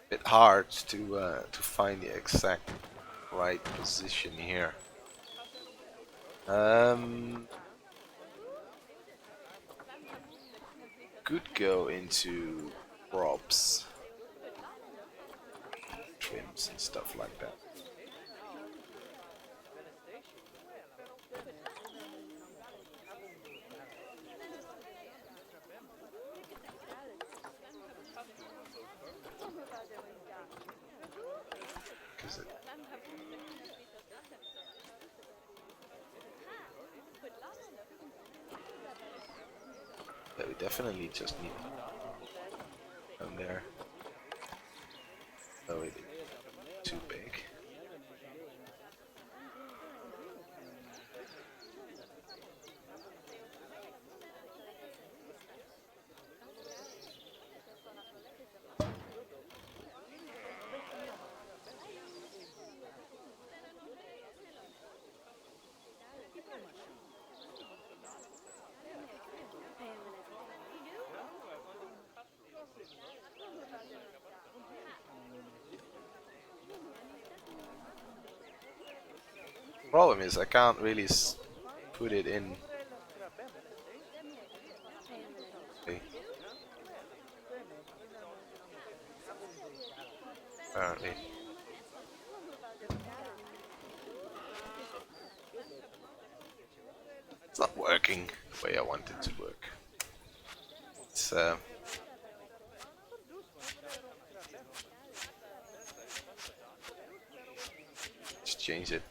Bit hard to find the exact right position here. Could go into props, trims and stuff like that. That we definitely just need down there. Oh, it is too big. Problem is I can't really put it in. Okay. Apparently. It's not working the way I want it to work. It's just change it.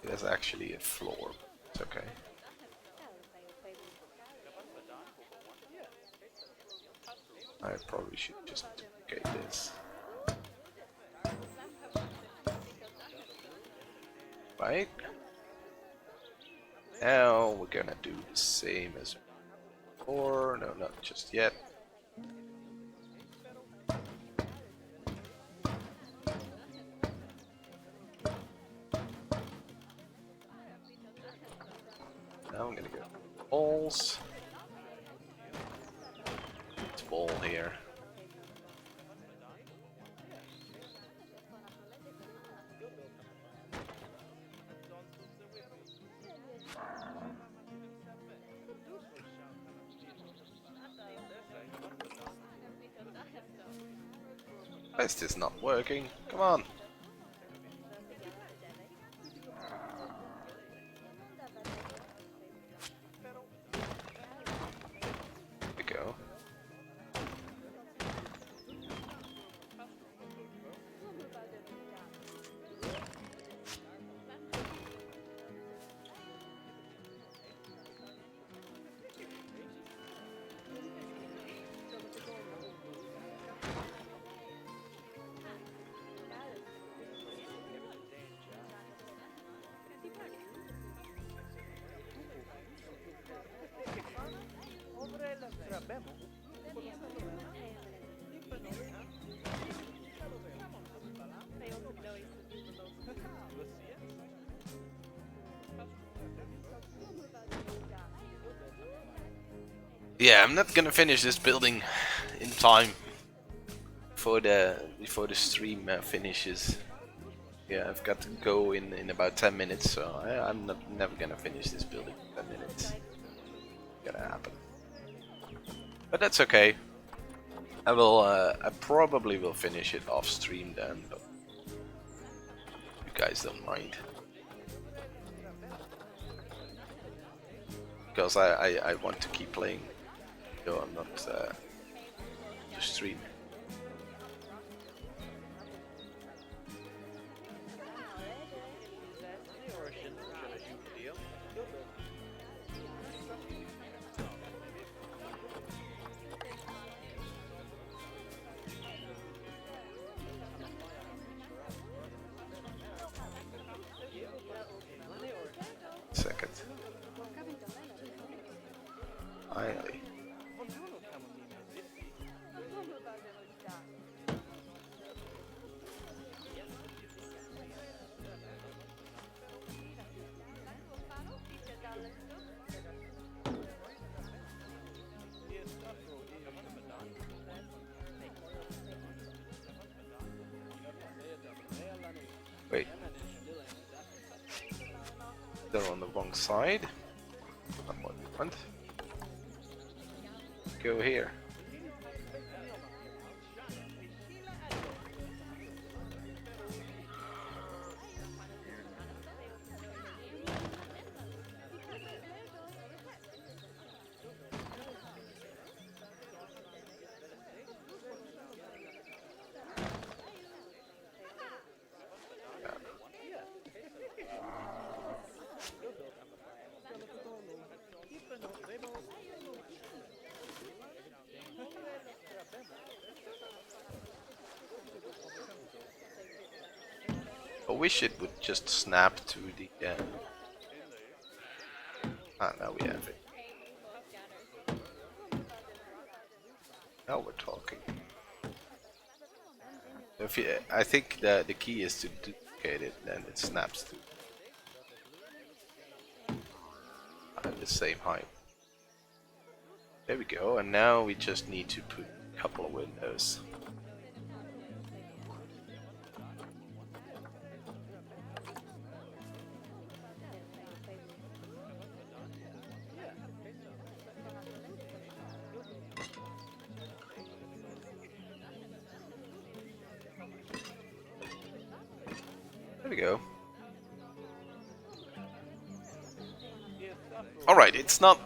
There's actually a floor. It's okay. I probably should just duplicate this. Alright. Now we're gonna do the same as before. No, not just yet. Now I'm gonna go balls. It's ball here. Why is this not working? Come on. There we go. Yeah, I'm not gonna finish this building in time before the stream finishes. Yeah, I've got to go in about 10 minutes, so I'm never gonna finish this building in 10 minutes. Gonna happen, but that's okay. I probably will finish it off stream then, but you guys don't mind. Because I want to keep playing, so I'm not to stream. Second. Finally. Wait. They're on the wrong side. Not what we want. Go here. I wish it would just snap to the now we have it. Now we're talking. If you, I think the key is to duplicate it, then it snaps to at the same height. There we go, and now we just need to put a couple of windows. There we go. Alright, it's not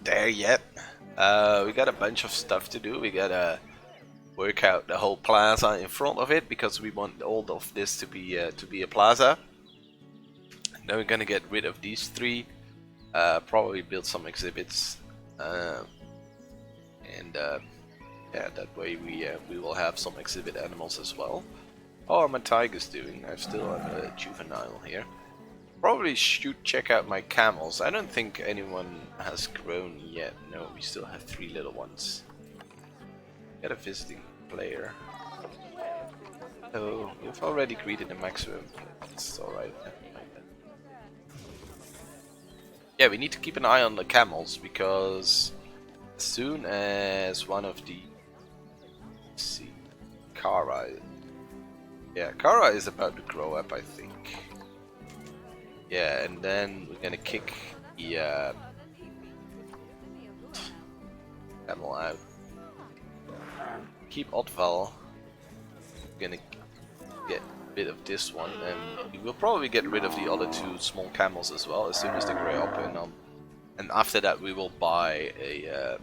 there yet. We got a bunch of stuff to do. We gotta work out the whole plaza in front of it because we want all of this to be a plaza. And then we're gonna get rid of these three. Probably build some exhibits, and yeah, that way we will have some exhibit animals as well. How are my tigers doing? I still have a juvenile here. Probably should check out my camels. I don't think anyone has grown yet. No, we still have 3 little ones. Get a visiting player. Oh, you've already greeted the maximum. It's alright. Yeah, we need to keep an eye on the camels because as soon as one of the... Let's see... Kara... Yeah, Kara is about to grow up, I think. Yeah, and then we're gonna kick the camel out. Keep Otval. We're gonna get rid of this one, and we will probably get rid of the other 2 small camels as well as soon as they grow up. And after that, we will buy a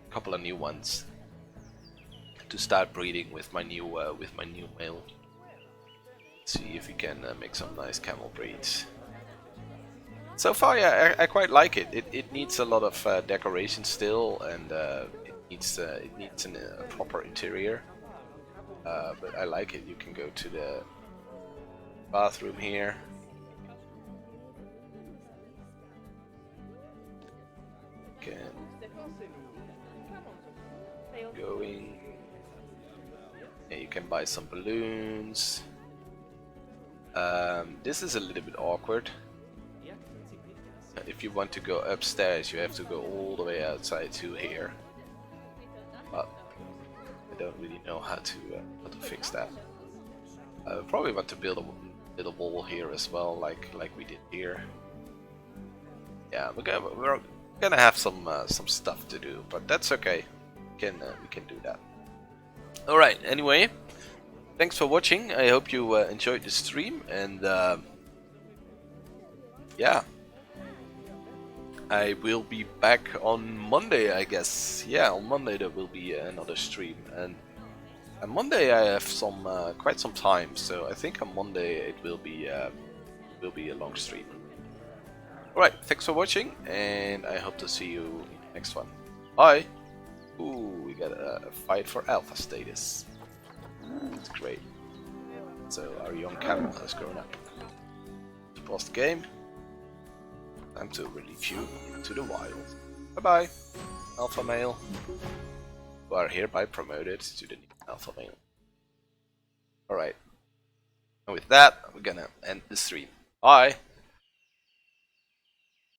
couple of new ones to start breeding with my new male. See if we can make some nice camel breeds. So far, yeah, I quite like it. It needs a lot of decoration still, and it needs a proper interior. But I like it. You can go to the bathroom here. Can going. Yeah, you can buy some balloons. This is a little bit awkward. If you want to go upstairs, you have to go all the way outside to here. But I don't really know how to fix that. I probably want to build a little wall here as well, like we did here. Yeah, we're gonna have some stuff to do, but that's okay. We can do that. All right. Anyway, thanks for watching. I hope you enjoyed the stream, and yeah. I will be back on Monday, I guess. Yeah, on Monday there will be another stream, and on Monday I have some quite some time, so I think on Monday it will be a long stream. Alright, thanks for watching, and I hope to see you in the next one. Bye! Ooh, we got a fight for alpha status. That's great. So our young camel has grown up. To pause the game. Time to release you to the wild. Bye bye, alpha male. You are hereby promoted to the new alpha male. Alright. And with that, we're gonna end the stream. Bye!